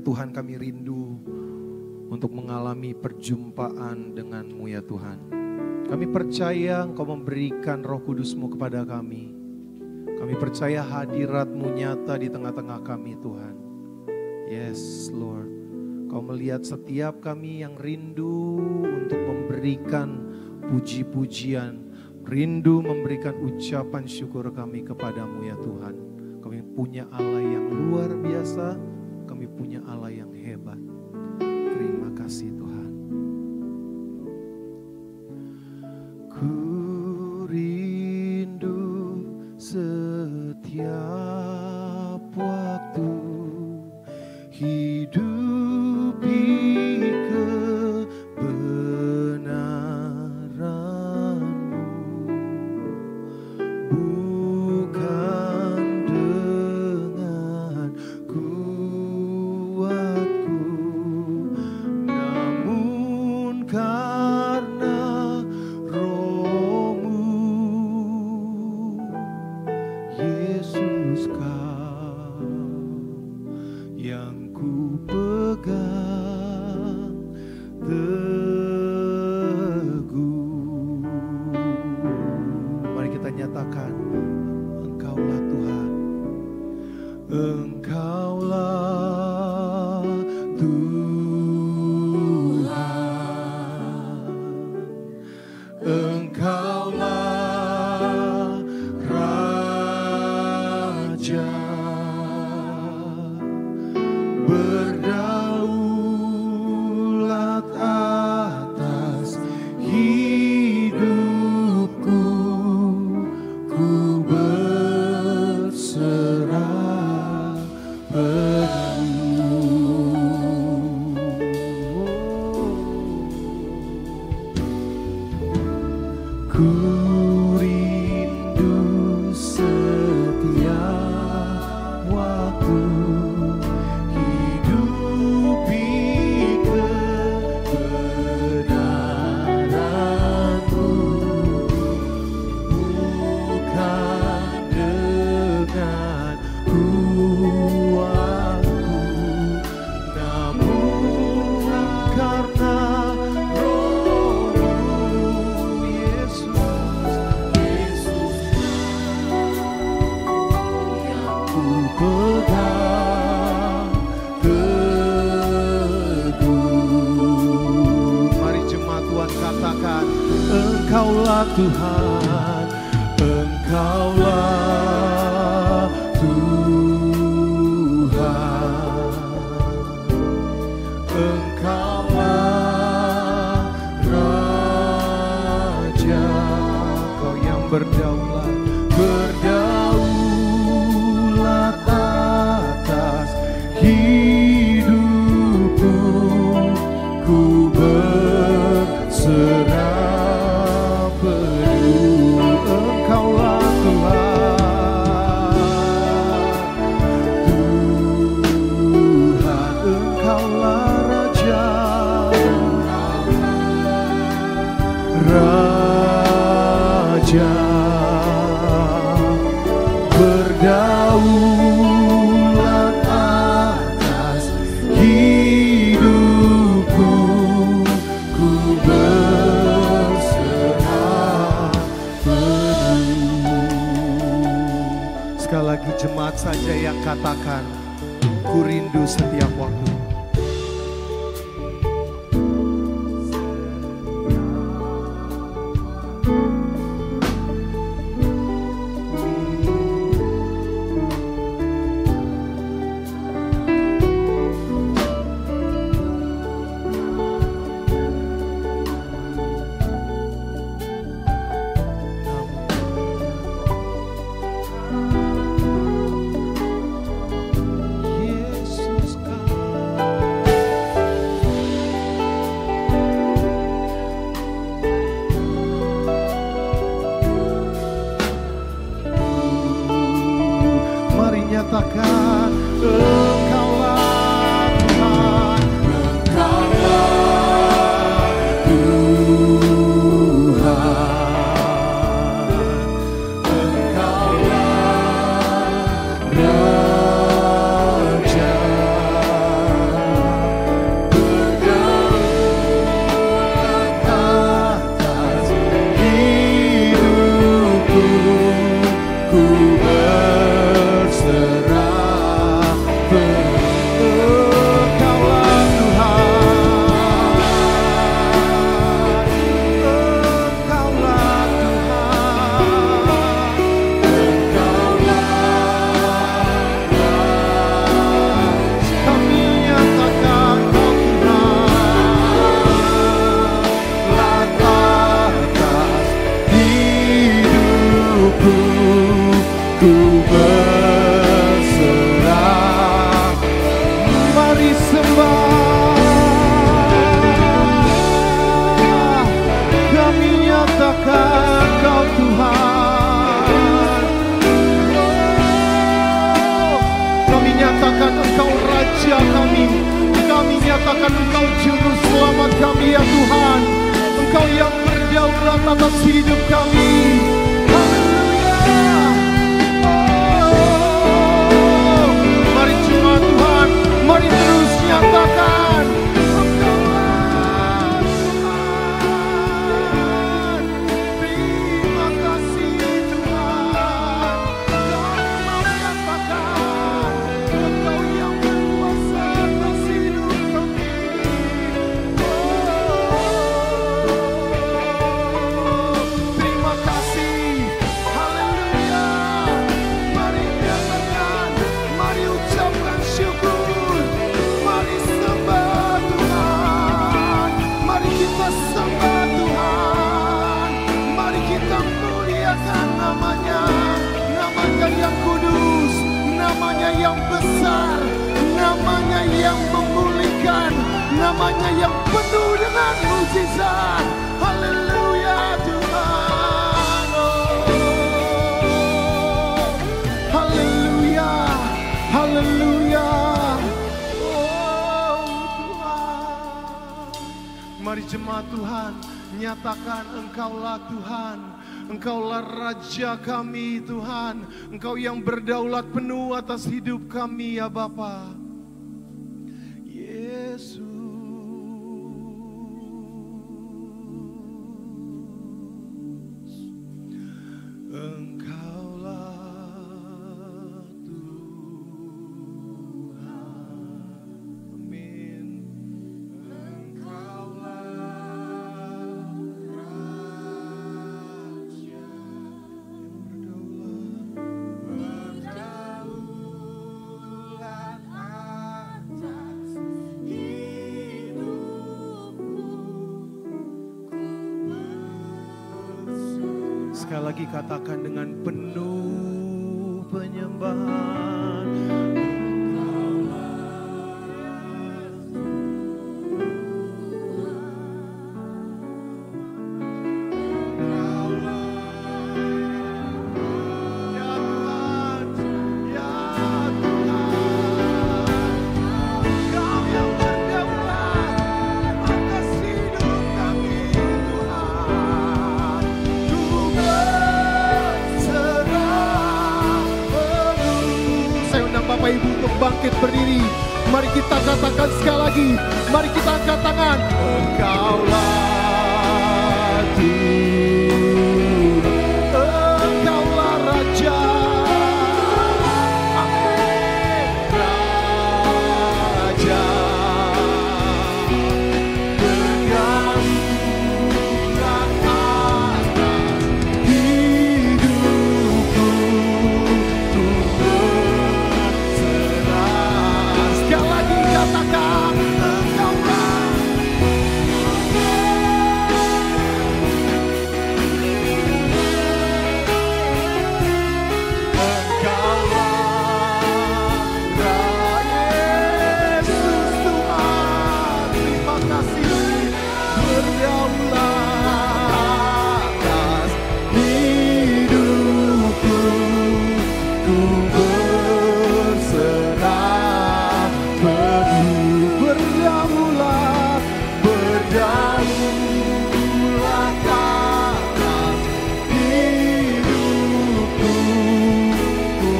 Tuhan, kami rindu untuk mengalami perjumpaan dengan-Mu ya Tuhan. Kami percaya Engkau memberikan Roh Kudus-Mu kepada kami. Kami percaya hadirat-Mu nyata di tengah-tengah kami Tuhan. Yes Lord, Kau melihat setiap kami yang rindu untuk memberikan puji-pujian, rindu memberikan ucapan syukur kami kepada-Mu ya Tuhan. Kami punya Allah yang luar biasa, kami punya Allah yang hebat. Terima kasih Tuhan. Ku rindu setiap waktu hidupi kebenaran-Mu, bukan dengan kuatku, namun karena Roh-Mu. Yesus, Kau yang ku pegang teguh. Mari kita nyatakan, Engkaulah Tuhan, Engkaulah Tuhan, Engkaulah Raja. Berdaulat atas hidupku, ku berserah penuh. Ku rindu setiap waktu Engkaulah Tuhan, Engkaulah Tuhan, Engkaulah Raja. Kau yang berdaulat, berdaulat atas hidupku, ku berserah. Engkaulah Tuhan, Tuhan, Engkaulah Raja, Raja, berdaulat atas hidupku, ku berserah penuh. Sekali lagi jemaat saja yang katakan, ku rindu setiap waktu. Nyatakan, Engkaulah Tuhan, Engkaulah Tuhan, Engkaulah Raja, nyatakan Engkau juru selamat kami ya Tuhan. Engkau yang berdaulat atas hidup kami. Haleluya. Oh, mari jemaat Tuhan, mari terus nyatakan Engkaulah Tuhan. Terima kasih Tuhan. Kami mau nyatakan Engkau yang berkuasa atas hidup kami. Terima kasih. Haleluya. Mari nyatakan, mari ucapkan syukur. Mari sembah Tuhan. Mari kita sembah Tuhan. Mari kita muliakan namanya. Namanya yang kudus, namanya yang besar, namanya yang memulihkan, namanya yang penuh dengan mujizat. Haleluya Tuhan. Oh, haleluya, haleluya. Oh Tuhan. Mari jemaat Tuhan, nyatakan Engkaulah Tuhan. Engkaulah Raja kami Tuhan. Engkau yang berdaulat penuh atas hidup kami ya Bapa. Yesus. Engkaulah Tuhan. Amin. Sekali lagi katakan dengan penuh penyembahan. Ya Tuhan, ya Tuhan, Engkau yang berdaulat atas hidup kami Tuhan. Ku berserah penuh. Saya undang Bapak Ibu untuk bangkit berdiri. Mari kita katakan sekali lagi. Mari kita angkat tangan. Engkaulah Tuhan, Engkaulah Raja. Amin. Raja. Berdaulat atas hidupku. Ku berserah. Sekali lagi katakan Engkaulah. Yesus Tuhan, terima kasih. Berdaulat atas hidupku. Ku berserah penuh. Berdaulat, berdaulat atas hidupku. Ku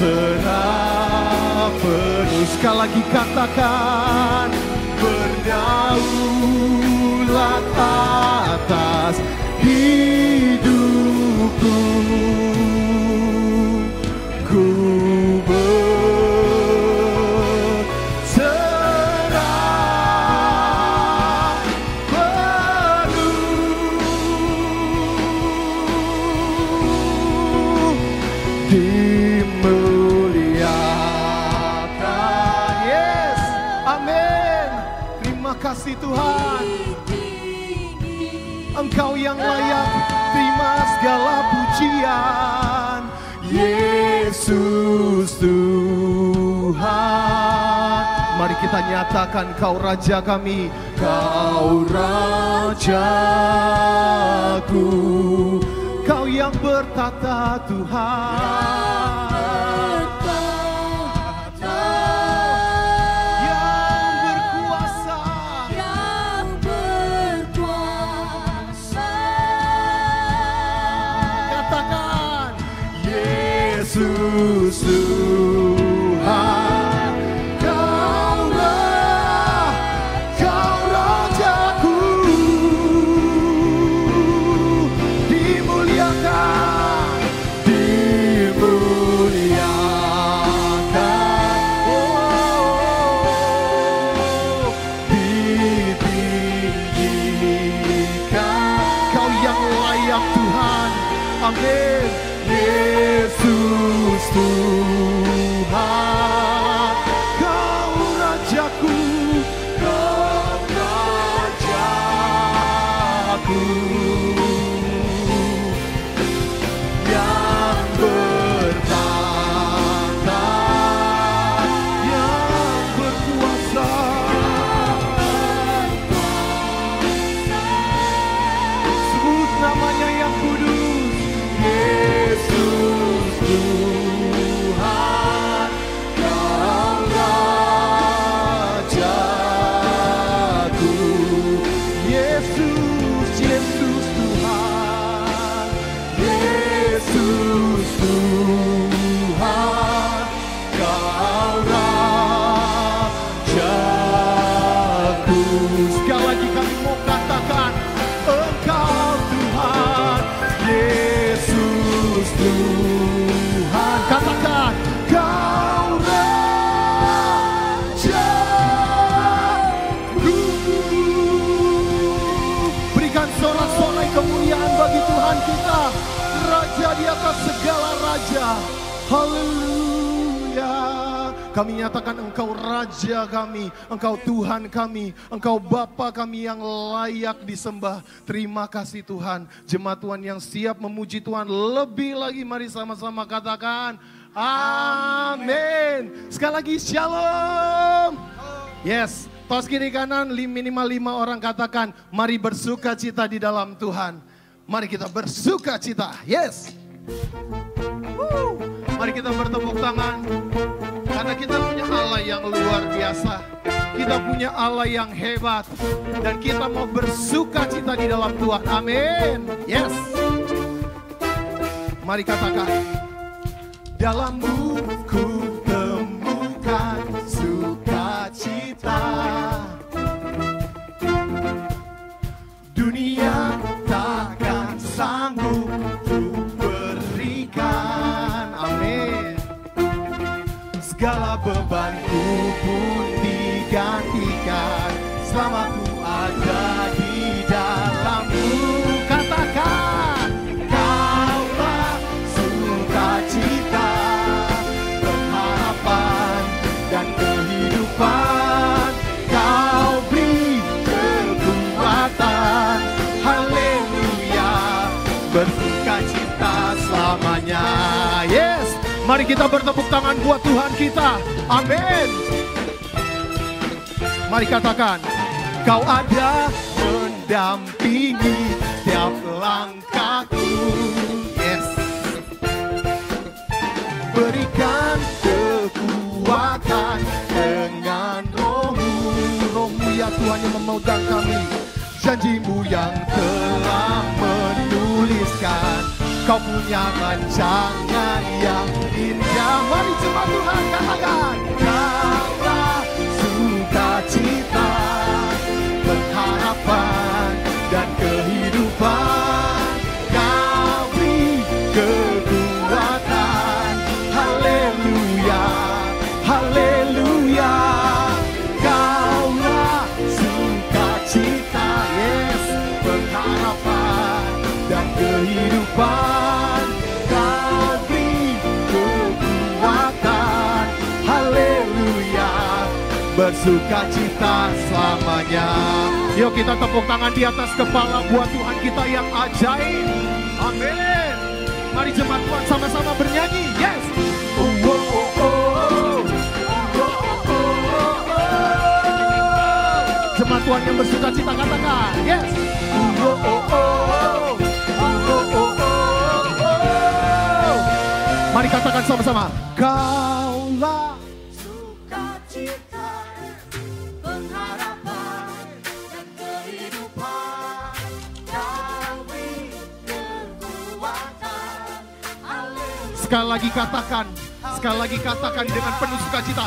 berserah penuh. Sekali lagi katakan berdaulat atas hidupku. Ku berserah penuh. Dimuliakan. Yes, amin. Terima kasih Tuhan. Engkau yang layak terima segala pujian. Yesus Tuhan. Mari kita nyatakan Kau Raja kami. Kau Rajaku. Kau yang bertata Tuhan. Ya Tuhan, Kau-Lah, Kau Rajaku. Dimuliakan, dimuliakan, ditinggikan. Kau yang layak Tuhan. Amin. Yesus Tuhan, Kau Rajaku, Kau Rajaku, yang bertata, yang berkuasa. Sebut namanya yang kudus, Yesus Tuhan, Kau Rajaku. Yesus, Yesus Tuhan, Yesus Tuhan, Kau Rajaku. Sekali lagi kami mau katakan, Engkau Tuhan, Yesus Tuhan. Katakan, Kau Rajaku. Berikan sorak-sorai kemuliaan bagi Tuhan kita, Raja di atas segala raja. Haleluya. Kami nyatakan Engkau Raja kami, Engkau Tuhan kami, Engkau Bapa kami yang layak disembah. Terima kasih Tuhan. Jemaat Tuhan yang siap memuji Tuhan lebih lagi, mari sama-sama katakan amin. Sekali lagi shalom. Yes, tos kiri kanan minimal 5 orang katakan, mari bersuka cita di dalam Tuhan. Mari kita bersuka cita. Yes. Mari kita bertepuk tangan. Karena kita punya Allah yang luar biasa. Kita punya Allah yang hebat. Dan kita mau bersuka cita di dalam Tuhan. Amin. Yes. Mari katakan. Dalam-Mu ku temukan sukacita. Dunia takkan sanggup ku berikan. Amin. Segala bebanku pun digantikan selama ku ada di dalam-Mu. Katakan, Kaulah sukacita, pengharapan dan kehidupan. Kau beri kekuatan, haleluya, bersukacita selamanya. Yes. Mari kita bertepuk tangan buat Tuhan kita. Amin. Mari katakan, Kau ada mendampingi setiap langkahku. Yes. Berikan kekuatan dengan Roh-Mu. Roh-Mu ya Tuhan yang memegang kami. Janji-Mu yang telah menuliskan. Kau punya rancangan yang indah. Mari jemaat Tuhan katakan, Kaulah sukacita, pengharapan dan kehidupan. Kau beri kekuatan, haleluya, haleluya. Kaulah sukacita, yes, pengharapan dan kehidupan. Bersukacita selamanya. Yuk kita tepuk tangan di atas kepala buat Tuhan kita yang ajaib. Amin. Mari jemaat Tuhan sama-sama bernyanyi. Yes. Oh, oh, oh, oh. Oh, oh, oh, oh. Jemaat Tuhan yang bersukacita katakan. Yes. Oh, oh, oh, oh. Oh, oh, oh, oh. Mari katakan sama-sama. Kaulah sukacita, pengharapan dan kehidupan. Kau beri kekuatan, haleluya. Sekali lagi katakan dengan penuh sukacita.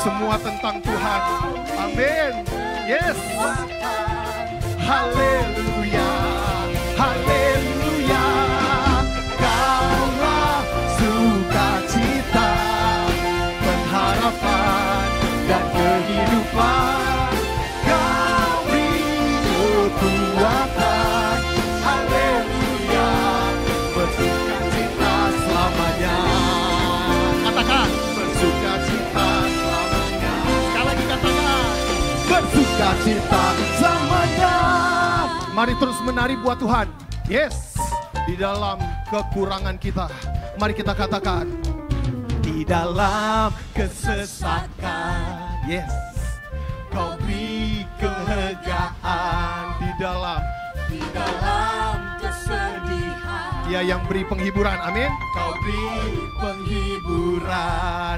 Semua tentang Tuhan. Amin. Yes. Haleluya. Haleluya. Kaulah sukacita, pengharapan dan kehidupan. Kau beri kekuatan. Haleluya. Bersukacita selamanya. Katakan bersukacita selamanya. Sekali lagi katakan bersukacita selamanya. Mari terus menari buat Tuhan. Yes. Di dalam kekurangan kita, mari kita katakan, di dalam kesesakan, yes, Kau beri kelegaan. Di dalam kesedihan, Dia yang beri penghiburan. Amin. Kau beri penghiburan.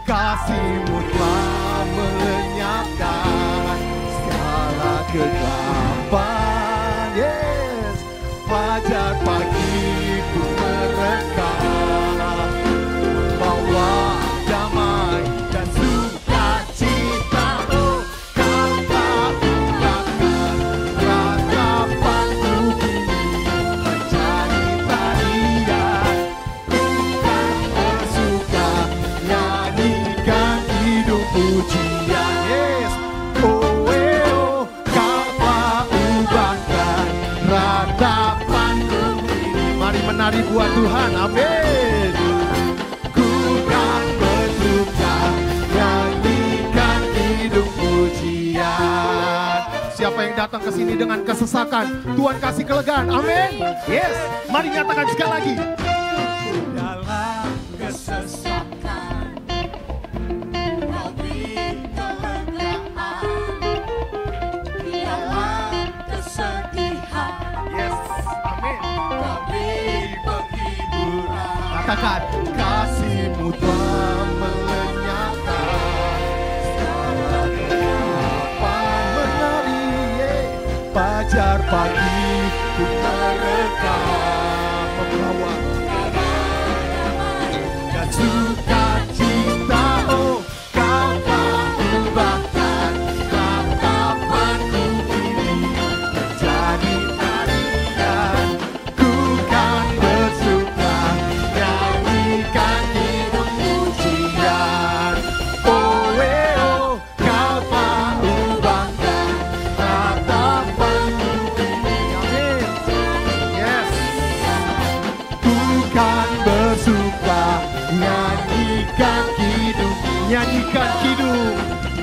Kasih-Mu telah melenyapkan segala kegelapan. Yes, fajar pagi pun mereka membawa damai dan sukacita. Oh, Kau tak tinggalkan ratapanku kini menjadi tarian. Bukan bersuka nyanyikan hidup pujian. Yes, oh, Kau tak ubahkan ratapanku ini. Mari menari buat Tuhan. Amin. Ku kan bersuka nyanyikan hidup pujian. Siapa yang datang ke sini dengan kesesakan, Tuhan kasih kelegaan. Amin. Yes. Mari nyatakan sekali lagi. Dalam kesesakan, Kau beri kelegaan. Dalam kesedihan, Yes. Amin. Kau beri penghiburan. Katakan, kasih-Mu telah melenyapkan segala kegelapan. Menari, fajar pagi ku merekam, membawa dan sukacita. Oh, Kau tak ubahkan ratapanku ini menjadi tarian. Ku kan bersuka nyanyikan hidup pujian. Oh, Kau tak ubahkan ratapanku ini. Amin. Yes. Ku kan bersuka nyanyikan hidup,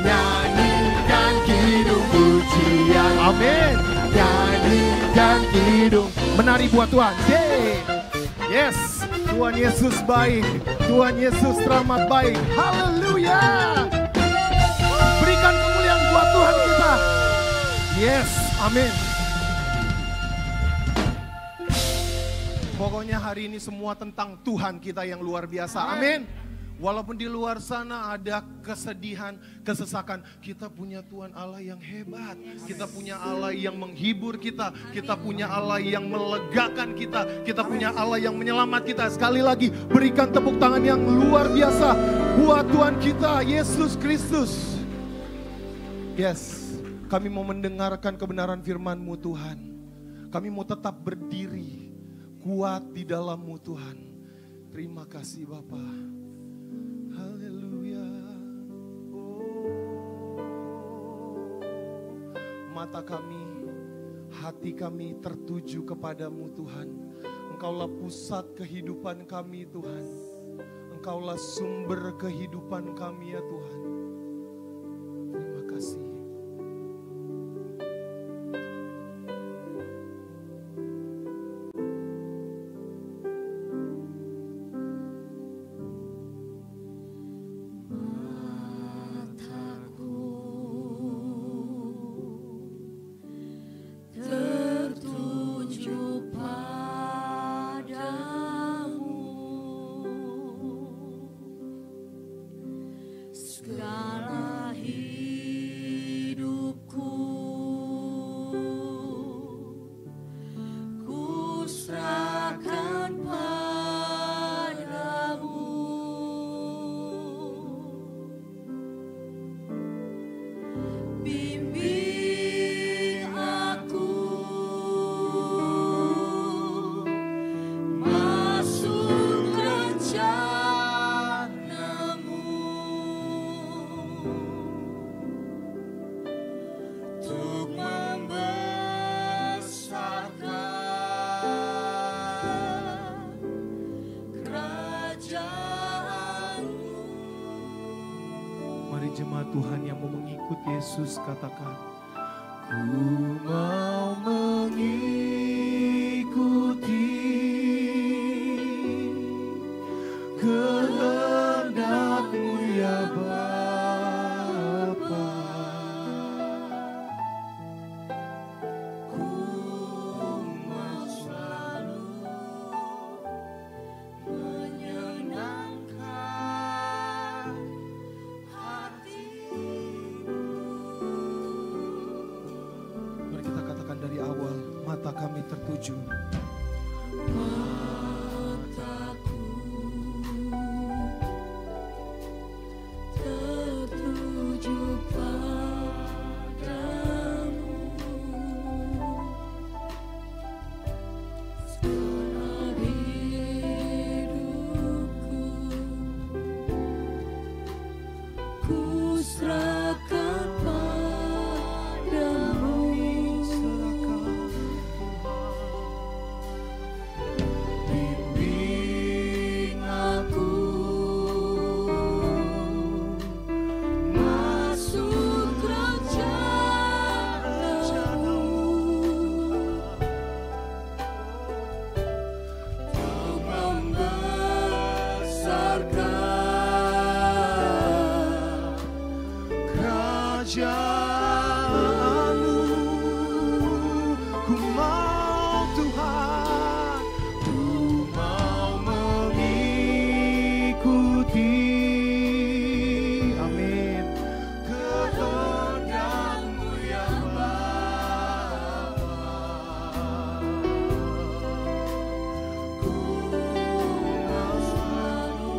nyanyikan hidup pujian. Amin. Nyanyikan hidup. Menari buat Tuhan. Yes. Tuhan Yesus baik. Tuhan Yesus teramat baik. Haleluya. Berikan kemuliaan buat Tuhan kita. Yes. Amin. Pokoknya hari ini semua tentang Tuhan kita yang luar biasa. Amin. Walaupun di luar sana ada kesedihan, kesesakan, kita punya Tuhan Allah yang hebat. Kita punya Allah yang menghibur kita. Kita punya Allah yang melegakan kita. Kita punya Allah yang menyelamat kita. Sekali lagi berikan tepuk tangan yang luar biasa buat Tuhan kita, Yesus Kristus. Yes, kami mau mendengarkan kebenaran firman-Mu Tuhan. Kami mau tetap berdiri kuat di dalam-Mu Tuhan. Terima kasih Bapa. Haleluya. Mata kami, hati kami tertuju kepadamu Tuhan. Engkaulah pusat kehidupan kami Tuhan. Engkaulah sumber kehidupan kami ya Tuhan. Terima kasih. Segala hidupku Mari jemaat Tuhan yang mau mengikut Yesus katakan, ku mau mengikuti kehendak-Mu ya Bapa. Ku mau selalu menyenangkan hati-Mu. Mari kita katakan dari awal, mata kami tertuju. Mataku tertuju padamu, segenap hidupku ku serahkan padamu. Bimbing aku masuk kerajaan-Mu, untuk membesarkan kerajaan-Mu. Ku mau Tuhan, ku mau mengikuti, amin, kehendak-Mu ya Bapa. Ku mau selalu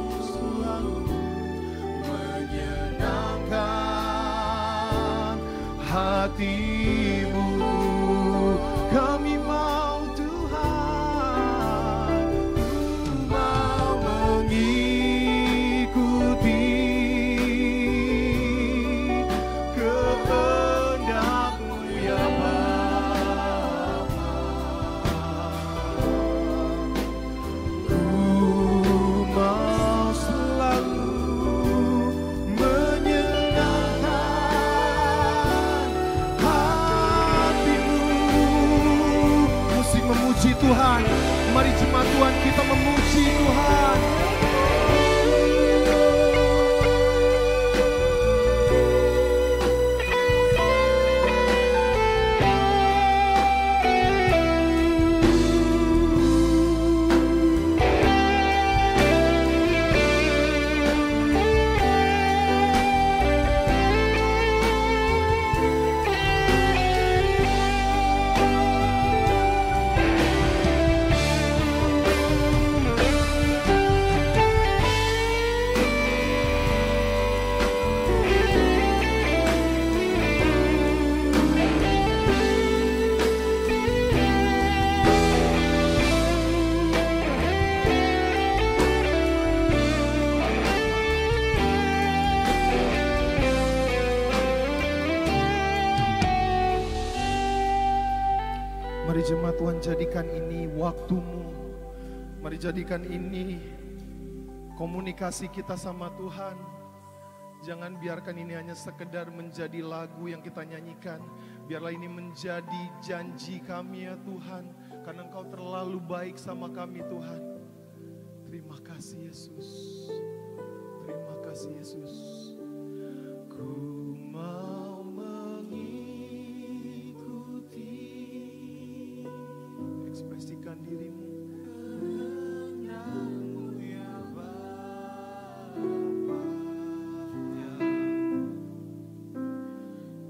menyenangkan hati-Mu. Kami mau Tuhan, ku mau mengikuti kehendak-Mu ya Bapa. Ku mau selalu menyenangkan hati-Mu. Musik memuji Tuhan. Mari jemaat Tuhan kita memuji Tuhan. Mari jemaat Tuhan, jadikan ini waktu-Mu. Mari jadikan ini komunikasi kita sama Tuhan. Jangan biarkan ini hanya sekedar menjadi lagu yang kita nyanyikan. Biarlah ini menjadi janji kami ya Tuhan. Karena Engkau terlalu baik sama kami Tuhan. Terima kasih Yesus. Terima kasih Yesus. Ku mau mengikuti. Ekspresikan dirimu. Kehendak-Mu ya Bapa. Ya.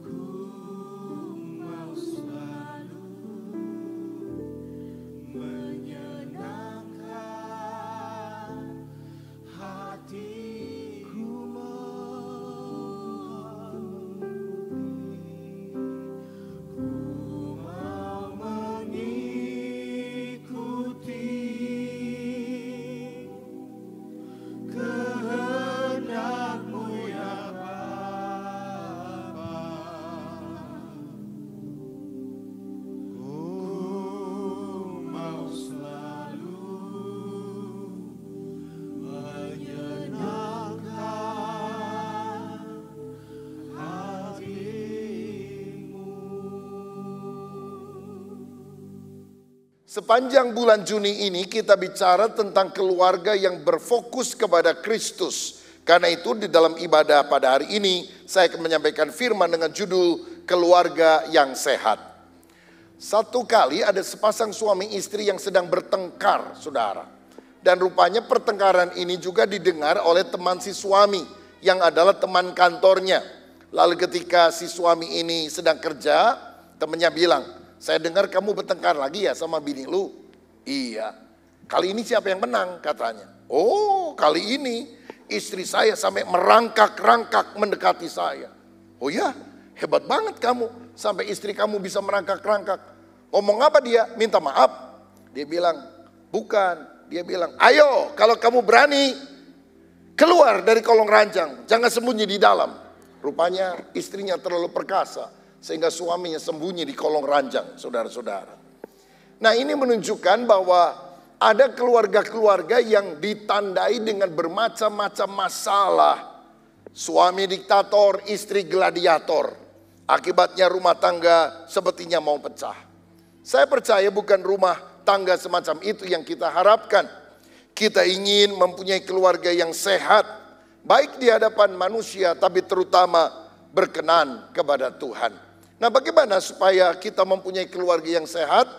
Ku mau selalu menyenangkan hati-Ku. Menyenangkan Sepanjang bulan Juni ini kita bicara tentang keluarga yang berfokus kepada Kristus. Karena itu di dalam ibadah pada hari ini saya akan menyampaikan firman dengan judul keluarga yang sehat. Satu kali ada sepasang suami istri yang sedang bertengkar, saudara. Dan rupanya pertengkaran ini juga didengar oleh teman si suami yang adalah teman kantornya. Lalu ketika si suami ini sedang kerja, temannya bilang, "Saya dengar kamu bertengkar lagi ya sama bini lu." "Iya." "Kali ini siapa yang menang?" katanya. "Oh, kali ini istri saya sampai merangkak-rangkak mendekati saya." "Oh ya, hebat banget kamu sampai istri kamu bisa merangkak-rangkak." "Ngomong apa dia? Minta maaf?" Dia bilang, "Bukan." Dia bilang, "Ayo kalau kamu berani keluar dari kolong ranjang, jangan sembunyi di dalam." Rupanya istrinya terlalu perkasa sehingga suaminya sembunyi di kolong ranjang, saudara-saudara. Nah, ini menunjukkan bahwa ada keluarga-keluarga yang ditandai dengan bermacam-macam masalah. Suami diktator, istri gladiator. Akibatnya rumah tangga sepertinya mau pecah. Saya percaya bukan rumah tangga semacam itu yang kita harapkan. Kita ingin mempunyai keluarga yang sehat, baik di hadapan manusia tapi terutama berkenan kepada Tuhan. Nah, bagaimana supaya kita mempunyai keluarga yang sehat?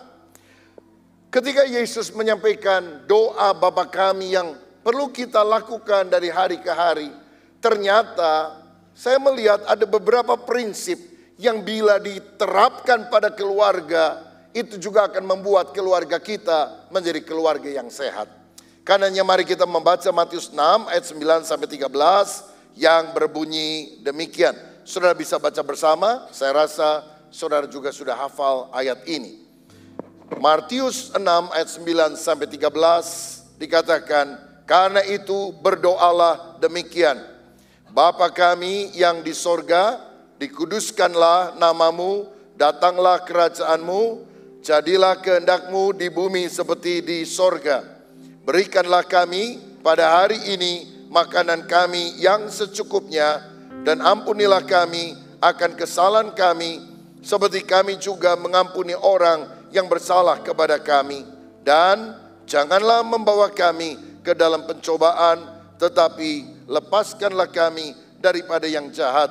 Ketika Yesus menyampaikan doa Bapa kami yang perlu kita lakukan dari hari ke hari, ternyata saya melihat ada beberapa prinsip yang bila diterapkan pada keluarga, itu juga akan membuat keluarga kita menjadi keluarga yang sehat. Karenanya mari kita membaca Matius 6 ayat 9 sampai 13 yang berbunyi demikian. Saudara bisa baca bersama, saya rasa saudara juga sudah hafal ayat ini. Matius 6 ayat 9 sampai 13 dikatakan, "Karena itu berdoalah demikian. Bapa kami yang di sorga, dikuduskanlah namamu, datanglah kerajaanmu, jadilah kehendakmu di bumi seperti di sorga. Berikanlah kami pada hari ini makanan kami yang secukupnya, dan ampunilah kami akan kesalahan kami, seperti kami juga mengampuni orang yang bersalah kepada kami. Dan janganlah membawa kami ke dalam pencobaan, tetapi lepaskanlah kami daripada yang jahat.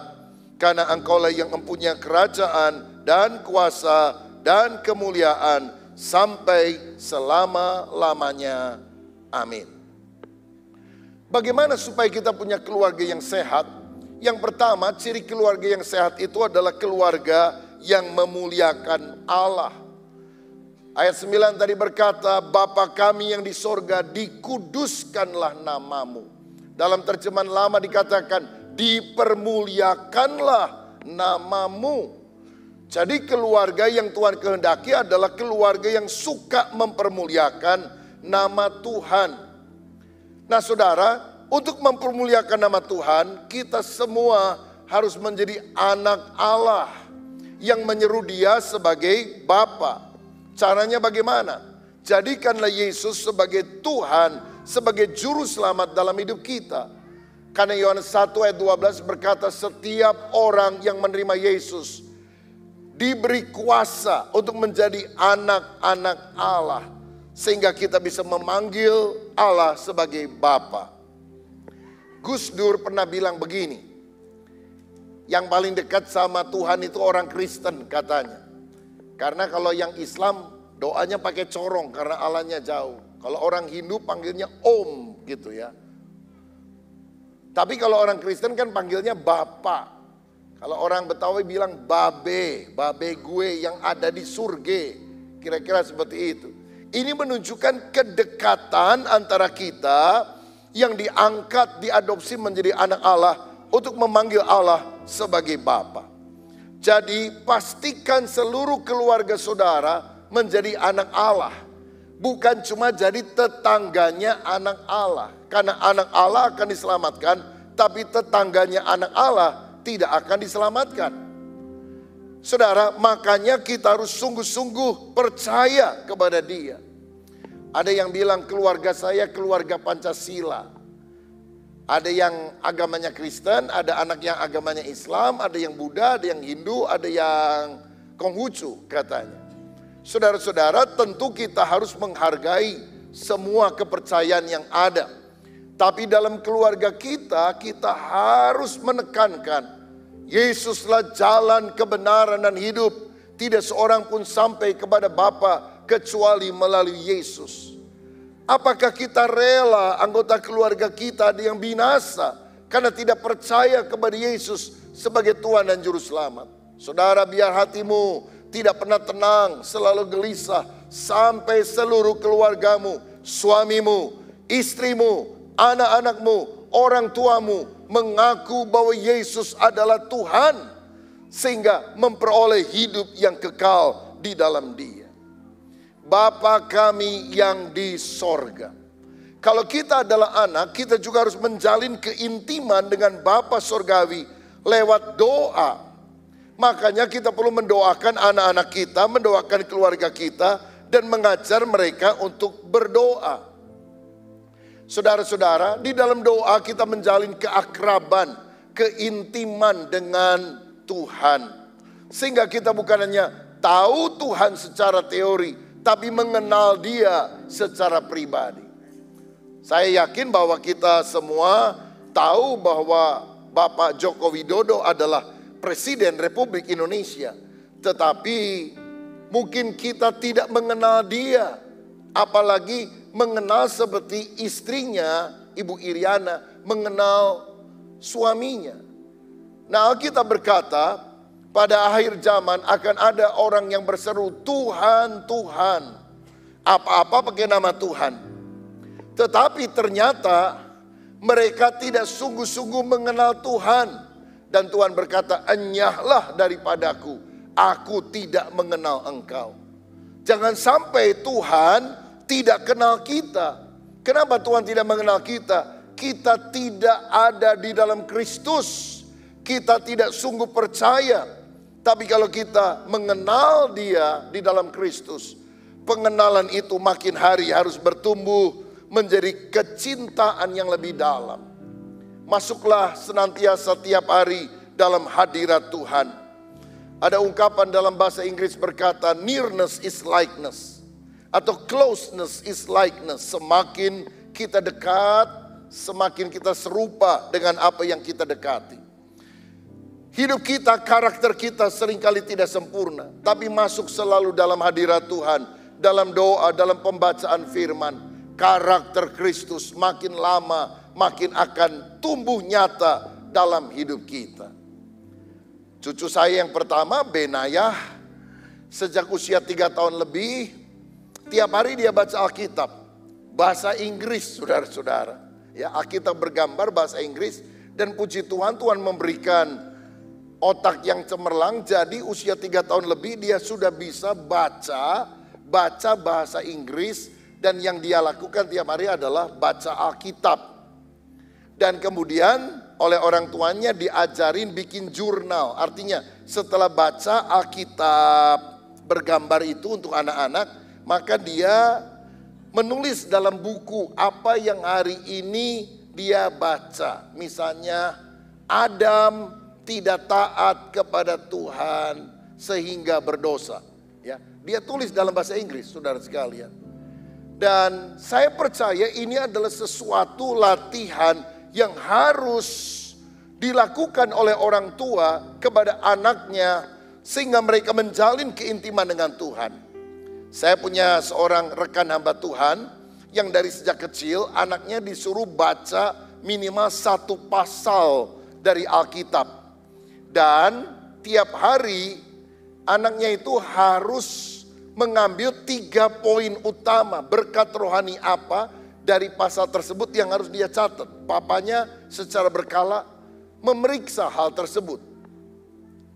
Karena Engkaulah yang mempunyai kerajaan dan kuasa dan kemuliaan sampai selama-lamanya. Amin." Bagaimana supaya kita punya keluarga yang sehat? Yang pertama, ciri keluarga yang sehat itu adalah keluarga yang memuliakan Allah. Ayat 9 tadi berkata, "Bapa kami yang di sorga, dikuduskanlah namamu." Dalam terjemahan lama dikatakan, "Dipermuliakanlah namamu." Jadi keluarga yang Tuhan kehendaki adalah keluarga yang suka mempermuliakan nama Tuhan. Nah, saudara, untuk mempermuliakan nama Tuhan, kita semua harus menjadi anak Allah yang menyeru Dia sebagai Bapa. Caranya bagaimana? Jadikanlah Yesus sebagai Tuhan, sebagai juru selamat dalam hidup kita. Karena Yohanes 1 ayat 12 berkata, setiap orang yang menerima Yesus diberi kuasa untuk menjadi anak-anak Allah. Sehingga kita bisa memanggil Allah sebagai Bapa. Gus Dur pernah bilang begini, yang paling dekat sama Tuhan itu orang Kristen katanya. Karena kalau yang Islam doanya pakai corong karena Allahnya jauh. Kalau orang Hindu panggilnya Om gitu ya. Tapi kalau orang Kristen kan panggilnya Bapa. Kalau orang Betawi bilang babe, babe gue yang ada di surga. Kira-kira seperti itu. Ini menunjukkan kedekatan antara kita yang diangkat, diadopsi menjadi anak Allah untuk memanggil Allah sebagai Bapa. Jadi pastikan seluruh keluarga saudara menjadi anak Allah. Bukan cuma jadi tetangganya anak Allah. Karena anak Allah akan diselamatkan, tapi tetangganya anak Allah tidak akan diselamatkan. Saudara, makanya kita harus sungguh-sungguh percaya kepada Dia. Ada yang bilang keluarga saya keluarga Pancasila. Ada yang agamanya Kristen, ada anak yang agamanya Islam, ada yang Buddha, ada yang Hindu, ada yang Konghucu katanya. Saudara-saudara, tentu kita harus menghargai semua kepercayaan yang ada. Tapi dalam keluarga kita harus menekankan Yesuslah jalan kebenaran dan hidup. Tidak seorang pun sampai kepada Bapa kecuali melalui Yesus. Apakah kita rela anggota keluarga kita ada yang binasa karena tidak percaya kepada Yesus sebagai Tuhan dan Juru Selamat? Saudara, biar hatimu tidak pernah tenang, selalu gelisah, sampai seluruh keluargamu, suamimu, istrimu, anak-anakmu, orang tuamu mengaku bahwa Yesus adalah Tuhan, sehingga memperoleh hidup yang kekal di dalam Dia. Bapa kami yang di sorga. Kalau kita adalah anak, kita juga harus menjalin keintiman dengan Bapa Sorgawi lewat doa. Makanya kita perlu mendoakan anak-anak kita, mendoakan keluarga kita, dan mengajar mereka untuk berdoa. Saudara-saudara, di dalam doa kita menjalin keakraban, keintiman dengan Tuhan. Sehingga kita bukan hanya tahu Tuhan secara teori, tapi mengenal Dia secara pribadi. Saya yakin bahwa kita semua tahu bahwa Bapak Joko Widodo adalah Presiden Republik Indonesia. Tetapi mungkin kita tidak mengenal Dia. Apalagi mengenal seperti istrinya, Ibu Iriana, mengenal suaminya. Nah, Alkitab berkata, pada akhir zaman akan ada orang yang berseru, Tuhan, Tuhan. Apa-apa pakai nama Tuhan. Tetapi ternyata mereka tidak sungguh-sungguh mengenal Tuhan. Dan Tuhan berkata, enyahlah daripadaku, aku tidak mengenal engkau. Jangan sampai Tuhan tidak kenal kita. Kenapa Tuhan tidak mengenal kita? Kita tidak ada di dalam Kristus. Kita tidak sungguh percaya. Tapi kalau kita mengenal Dia di dalam Kristus, pengenalan itu makin hari harus bertumbuh menjadi kecintaan yang lebih dalam. Masuklah senantiasa tiap hari dalam hadirat Tuhan. Ada ungkapan dalam bahasa Inggris berkata, nearness is likeness. Atau closeness is likeness. Semakin kita dekat, semakin kita serupa dengan apa yang kita dekati. Hidup kita, karakter kita seringkali tidak sempurna. Tapi masuk selalu dalam hadirat Tuhan. Dalam doa, dalam pembacaan firman. Karakter Kristus makin lama makin akan tumbuh nyata dalam hidup kita. Cucu saya yang pertama, Benayah, sejak usia 3 tahun lebih, tiap hari dia baca Alkitab. Bahasa Inggris, saudara-saudara. Ya, Alkitab bergambar bahasa Inggris. Dan puji Tuhan, Tuhan memberikan otak yang cemerlang. Jadi usia 3 tahun lebih dia sudah bisa baca bahasa Inggris. Dan yang dia lakukan tiap hari adalah baca Alkitab. Dan kemudian oleh orang tuanya diajarin bikin jurnal. Artinya setelah baca Alkitab bergambar itu untuk anak-anak, maka dia menulis dalam buku apa yang hari ini dia baca. Misalnya Adam tidak taat kepada Tuhan sehingga berdosa. Ya, dia tulis dalam bahasa Inggris, saudara sekalian. Dan saya percaya ini adalah sesuatu latihan yang harus dilakukan oleh orang tua kepada anaknya sehingga mereka menjalin keintiman dengan Tuhan. Saya punya seorang rekan hamba Tuhan yang dari sejak kecil anaknya disuruh baca minimal 1 pasal dari Alkitab. Dan tiap hari anaknya itu harus mengambil 3 poin utama berkat rohani apa dari pasal tersebut yang harus dia catat. Papanya secara berkala memeriksa hal tersebut.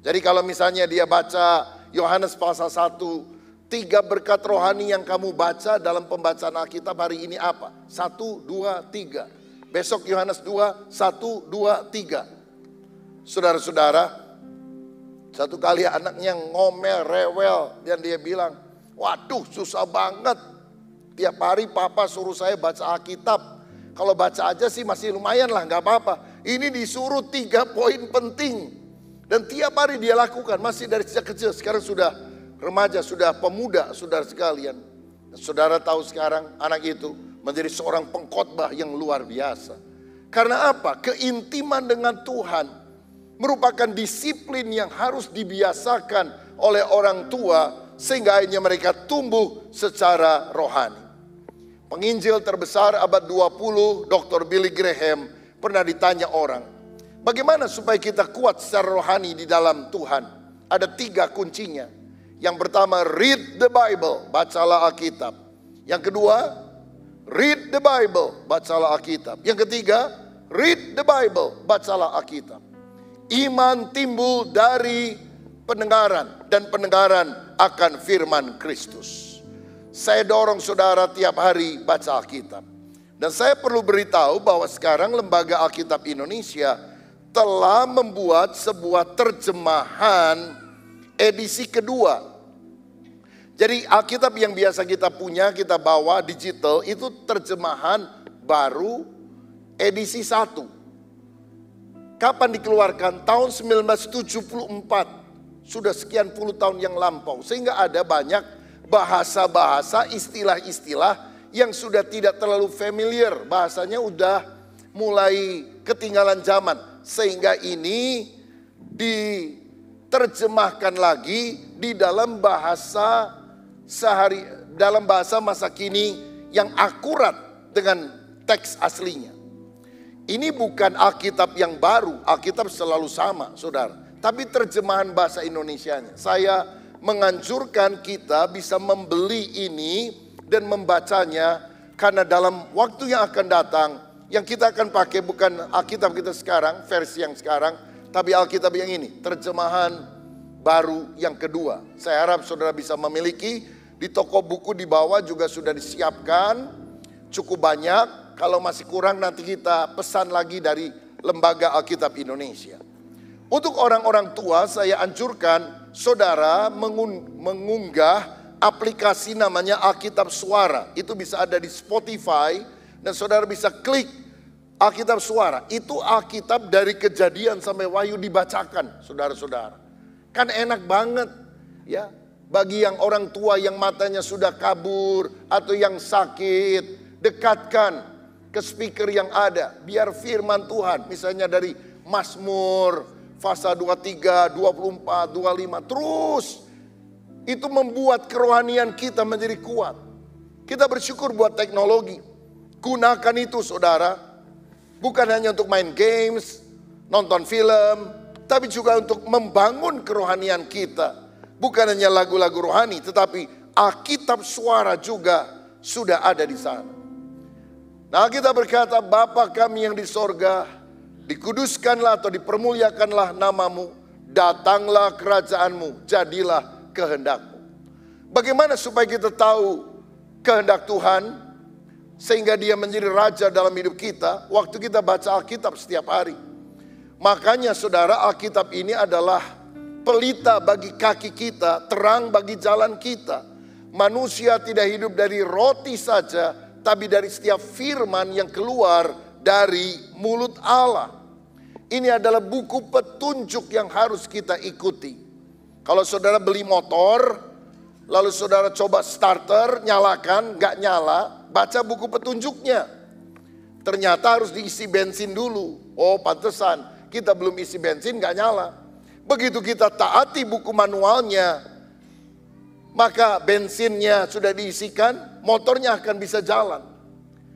Jadi kalau misalnya dia baca Yohanes pasal 1, 3 berkat rohani yang kamu baca dalam pembacaan Alkitab hari ini apa? 1, 2, 3. Besok Yohanes 2, 1, 2, 3. Saudara-saudara, satu kali anaknya ngomel, rewel, dan dia bilang, waduh susah banget. Tiap hari papa suruh saya baca Alkitab. Kalau baca aja sih masih lumayan lah, gak apa-apa. Ini disuruh 3 poin penting. Dan tiap hari dia lakukan, masih dari sejak kecil. Sekarang sudah remaja, sudah pemuda, saudara sekalian. Saudara tahu sekarang anak itu menjadi seorang pengkhotbah yang luar biasa. Karena apa? Keintiman dengan Tuhan merupakan disiplin yang harus dibiasakan oleh orang tua sehingga akhirnya mereka tumbuh secara rohani. Penginjil terbesar abad 20, Dr. Billy Graham pernah ditanya orang, bagaimana supaya kita kuat secara rohani di dalam Tuhan? Ada 3 kuncinya. Yang pertama, read the Bible, bacalah Alkitab. Yang kedua, read the Bible, bacalah Alkitab. Yang ketiga, read the Bible, bacalah Alkitab. Iman timbul dari pendengaran, dan pendengaran akan firman Kristus. Saya dorong saudara tiap hari baca Alkitab. Dan saya perlu beritahu bahwa sekarang Lembaga Alkitab Indonesia telah membuat sebuah terjemahan edisi kedua. Jadi Alkitab yang biasa kita punya, kita bawa digital, itu terjemahan baru edisi 1. Kapan dikeluarkan? Tahun 1974. Sudah sekian puluh tahun yang lampau. Sehingga ada banyak bahasa-bahasa, istilah-istilah yang sudah tidak terlalu familiar. Bahasanya udah mulai ketinggalan zaman. Sehingga ini diterjemahkan lagi di dalam bahasa dalam bahasa masa kini yang akurat dengan teks aslinya. Ini bukan Alkitab yang baru, Alkitab selalu sama, saudara. Tapi terjemahan bahasa Indonesianya. Saya menganjurkan kita bisa membeli ini dan membacanya, karena dalam waktu yang akan datang, yang kita akan pakai bukan Alkitab kita sekarang, versi yang sekarang, tapi Alkitab yang ini, terjemahan baru yang kedua. Saya harap saudara bisa memiliki. Di toko buku di bawah juga sudah disiapkan cukup banyak. Kalau masih kurang nanti kita pesan lagi dari Lembaga Alkitab Indonesia. Untuk orang-orang tua saya anjurkan saudara mengunggah aplikasi namanya Alkitab Suara. Itu bisa ada di Spotify dan saudara bisa klik Alkitab Suara. Itu Alkitab dari Kejadian sampai Wahyu dibacakan, saudara-saudara. Kan enak banget ya. Bagi yang orang tua yang matanya sudah kabur atau yang sakit, dekatkan ke speaker yang ada. Biar firman Tuhan, misalnya dari Mazmur, Fasa 23, 24, 25, terus. Itu membuat kerohanian kita menjadi kuat. Kita bersyukur buat teknologi. Gunakan itu saudara. Bukan hanya untuk main games, nonton film, tapi juga untuk membangun kerohanian kita. Bukan hanya lagu-lagu rohani, tetapi Alkitab Suara juga sudah ada di sana. Nah, kita berkata, Bapa kami yang di sorga, dikuduskanlah atau dipermuliakanlah namamu, datanglah kerajaanmu, jadilah kehendakmu. Bagaimana supaya kita tahu kehendak Tuhan, sehingga dia menjadi raja dalam hidup kita, waktu kita baca Alkitab setiap hari. Makanya saudara, Alkitab ini adalah pelita bagi kaki kita, terang bagi jalan kita. Manusia tidak hidup dari roti saja, tapi dari setiap firman yang keluar dari mulut Allah. Ini adalah buku petunjuk yang harus kita ikuti. Kalau saudara beli motor, lalu saudara coba starter, nyalakan, gak nyala, baca buku petunjuknya. Ternyata harus diisi bensin dulu. Oh pantesan, kita belum isi bensin gak nyala. Begitu kita taati buku manualnya, maka bensinnya sudah diisikan, motornya akan bisa jalan.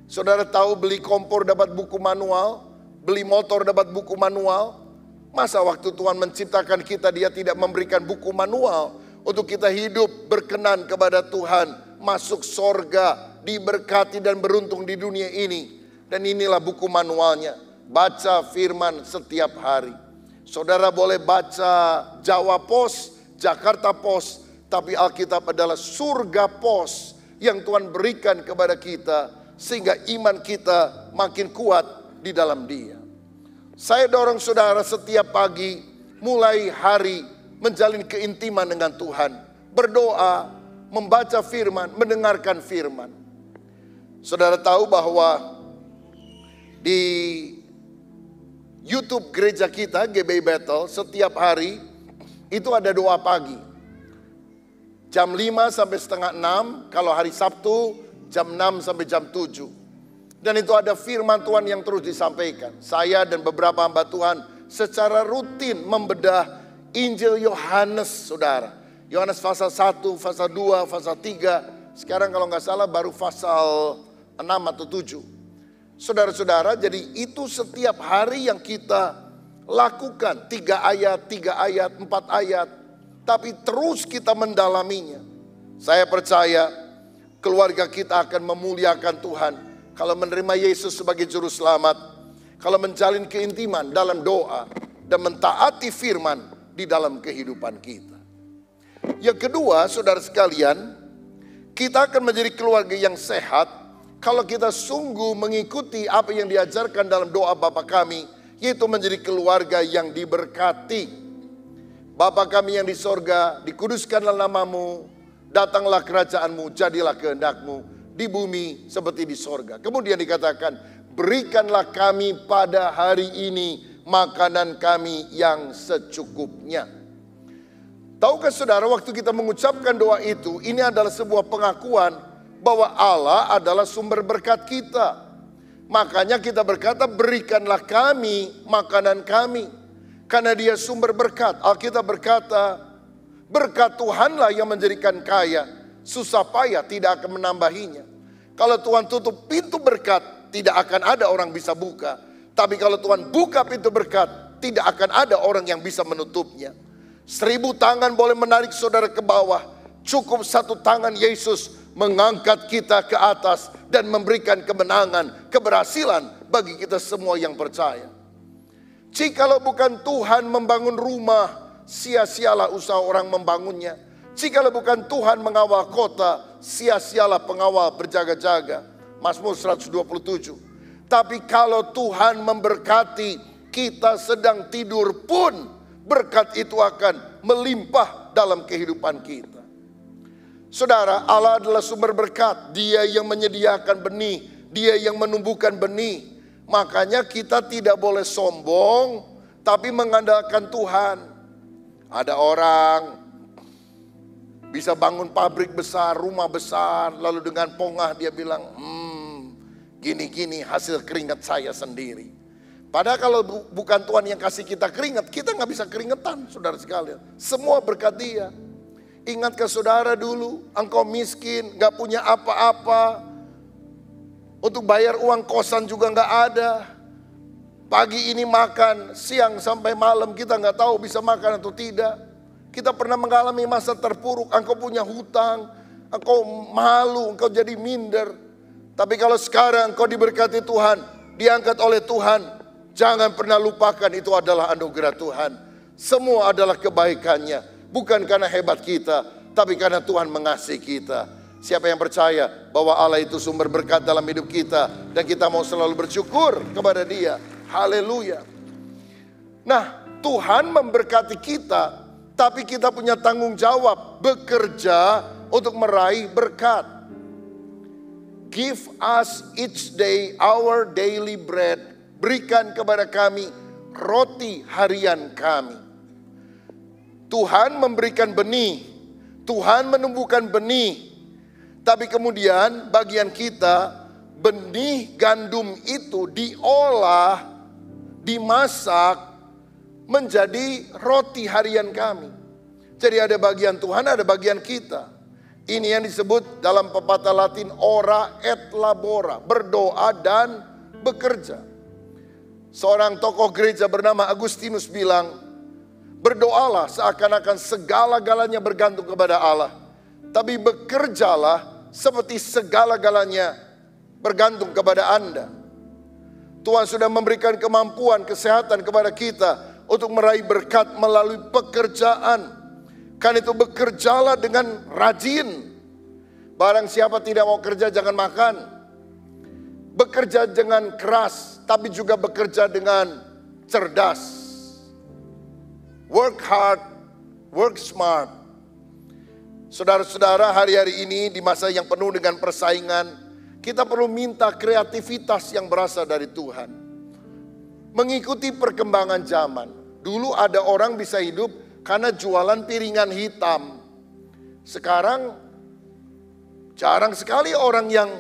Saudara tahu beli kompor dapat buku manual, beli motor dapat buku manual. Masa waktu Tuhan menciptakan kita dia tidak memberikan buku manual untuk kita hidup berkenan kepada Tuhan, masuk sorga, diberkati dan beruntung di dunia ini. Dan inilah buku manualnya, baca firman setiap hari. Saudara boleh baca Jawa Pos, Jakarta Pos, tapi Alkitab adalah surga pos yang Tuhan berikan kepada kita, sehingga iman kita makin kuat di dalam Dia. Saya dorong saudara setiap pagi, mulai hari menjalin keintiman dengan Tuhan, berdoa, membaca firman, mendengarkan firman. Saudara tahu bahwa di YouTube gereja kita, GBI Battle, setiap hari itu ada doa pagi. Jam 5 sampai setengah 6, kalau hari Sabtu jam 6 sampai jam 7. Dan itu ada firman Tuhan yang terus disampaikan. Saya dan beberapa hamba Tuhan secara rutin membedah Injil Yohanes, saudara. Yohanes pasal 1, pasal 2, pasal 3. Sekarang kalau nggak salah baru pasal 6 atau 7. Saudara-saudara, jadi itu setiap hari yang kita lakukan. 3 ayat, 3 ayat, 4 ayat. Tapi terus kita mendalaminya. Saya percaya keluarga kita akan memuliakan Tuhan kalau menerima Yesus sebagai juru selamat, kalau menjalin keintiman dalam doa dan mentaati firman di dalam kehidupan kita. Yang kedua, saudara sekalian, kita akan menjadi keluarga yang sehat kalau kita sungguh mengikuti apa yang diajarkan dalam doa Bapa kami, yaitu menjadi keluarga yang diberkati. Bapa kami yang di sorga, dikuduskanlah namamu, datanglah kerajaanmu, jadilah kehendakmu di bumi seperti di sorga. Kemudian dikatakan, berikanlah kami pada hari ini makanan kami yang secukupnya. Tahukah saudara, waktu kita mengucapkan doa itu, ini adalah sebuah pengakuan bahwa Allah adalah sumber berkat kita. Makanya kita berkata, berikanlah kami makanan kami. Karena dia sumber berkat. Alkitab berkata, berkat Tuhanlah yang menjadikan kaya, susah payah tidak akan menambahinya. Kalau Tuhan tutup pintu berkat, tidak akan ada orang bisa buka. Tapi kalau Tuhan buka pintu berkat, tidak akan ada orang yang bisa menutupnya. 1000 tangan boleh menarik saudara ke bawah. Cukup 1 tangan Yesus mengangkat kita ke atas dan memberikan kemenangan, keberhasilan bagi kita semua yang percaya. Jikalau bukan Tuhan membangun rumah, sia-sialah usaha orang membangunnya. Jikalau bukan Tuhan mengawal kota, sia-sialah pengawal berjaga-jaga. Mazmur 127. Tapi kalau Tuhan memberkati, kita sedang tidur pun berkat itu akan melimpah dalam kehidupan kita. Saudara, Allah adalah sumber berkat. Dia yang menyediakan benih, Dia yang menumbuhkan benih. Makanya kita tidak boleh sombong, tapi mengandalkan Tuhan. Ada orang bisa bangun pabrik besar, rumah besar, lalu dengan pongah dia bilang, gini-gini hasil keringat saya sendiri. Padahal kalau bukan Tuhan yang kasih kita keringat, kita nggak bisa keringetan, saudara sekalian. Semua berkat Dia. Ingatkah saudara dulu, engkau miskin, nggak punya apa-apa. Untuk bayar uang kosan juga nggak ada. Pagi ini makan, siang sampai malam kita nggak tahu bisa makan atau tidak. Kita pernah mengalami masa terpuruk, engkau punya hutang, engkau malu, engkau jadi minder. Tapi kalau sekarang engkau diberkati Tuhan, diangkat oleh Tuhan, jangan pernah lupakan itu adalah anugerah Tuhan. Semua adalah kebaikannya, bukan karena hebat kita, tapi karena Tuhan mengasihi kita. Siapa yang percaya bahwa Allah itu sumber berkat dalam hidup kita dan kita mau selalu bersyukur kepada Dia. Haleluya. Nah, Tuhan memberkati kita, tapi kita punya tanggung jawab bekerja untuk meraih berkat. Give us each day our daily bread. Berikan kepada kami roti harian kami. Tuhan memberikan benih, Tuhan menumbuhkan benih. Tapi kemudian bagian kita, benih gandum itu diolah, dimasak menjadi roti harian kami. Jadi ada bagian Tuhan, ada bagian kita. Ini yang disebut dalam pepatah Latin ora et labora, berdoa dan bekerja. Seorang tokoh gereja bernama Agustinus bilang, berdoalah seakan-akan segala-galanya bergantung kepada Allah. Tapi bekerjalah seperti segala-galanya bergantung kepada Anda. Tuhan sudah memberikan kemampuan, kesehatan kepada kita untuk meraih berkat melalui pekerjaan. Karena itu bekerjalah dengan rajin. Barang siapa tidak mau kerja jangan makan. Bekerja dengan keras, tapi juga bekerja dengan cerdas. Work hard, work smart. Saudara-saudara, hari-hari ini di masa yang penuh dengan persaingan, kita perlu minta kreativitas yang berasal dari Tuhan. Mengikuti perkembangan zaman. Dulu ada orang bisa hidup karena jualan piringan hitam. Sekarang jarang sekali orang yang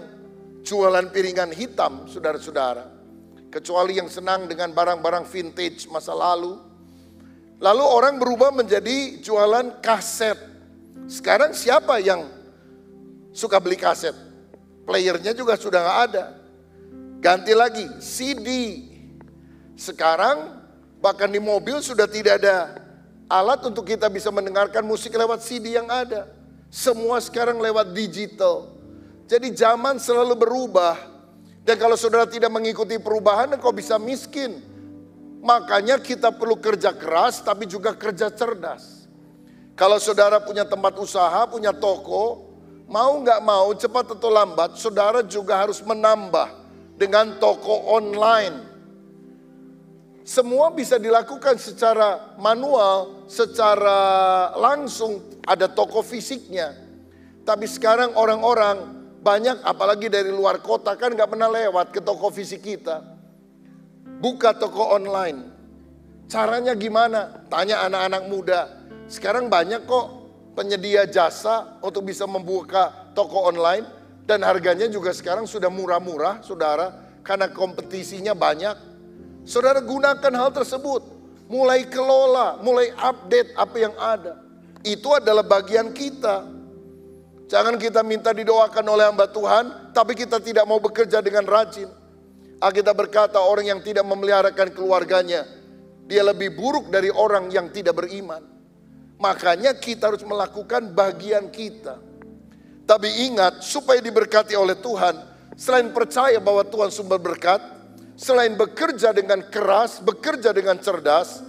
jualan piringan hitam, saudara-saudara. Kecuali yang senang dengan barang-barang vintage masa lalu. Lalu orang berubah menjadi jualan kaset. Sekarang siapa yang suka beli kaset? Playernya juga sudah gak ada. Ganti lagi CD. Sekarang bahkan di mobil sudah tidak ada alat untuk kita bisa mendengarkan musik lewat CD yang ada. Semua sekarang lewat digital. Jadi zaman selalu berubah. Dan kalau saudara tidak mengikuti perubahan, engkau bisa miskin. Makanya kita perlu kerja keras tapi juga kerja cerdas. Kalau saudara punya tempat usaha, punya toko, mau gak mau cepat atau lambat saudara juga harus menambah dengan toko online. Semua bisa dilakukan secara manual, secara langsung, ada toko fisiknya. Tapi sekarang orang-orang banyak, apalagi dari luar kota kan gak pernah lewat ke toko fisik kita. Buka toko online. Caranya gimana? Tanya anak-anak muda. Sekarang banyak kok penyedia jasa untuk bisa membuka toko online. Dan harganya juga sekarang sudah murah-murah, saudara. Karena kompetisinya banyak. Saudara gunakan hal tersebut. Mulai kelola, mulai update apa yang ada. Itu adalah bagian kita. Jangan kita minta didoakan oleh hamba Tuhan, tapi kita tidak mau bekerja dengan rajin. Alkitab berkata orang yang tidak memeliharakan keluarganya, dia lebih buruk dari orang yang tidak beriman. Makanya kita harus melakukan bagian kita. Tapi ingat, supaya diberkati oleh Tuhan, selain percaya bahwa Tuhan sumber berkat, selain bekerja dengan keras, bekerja dengan cerdas,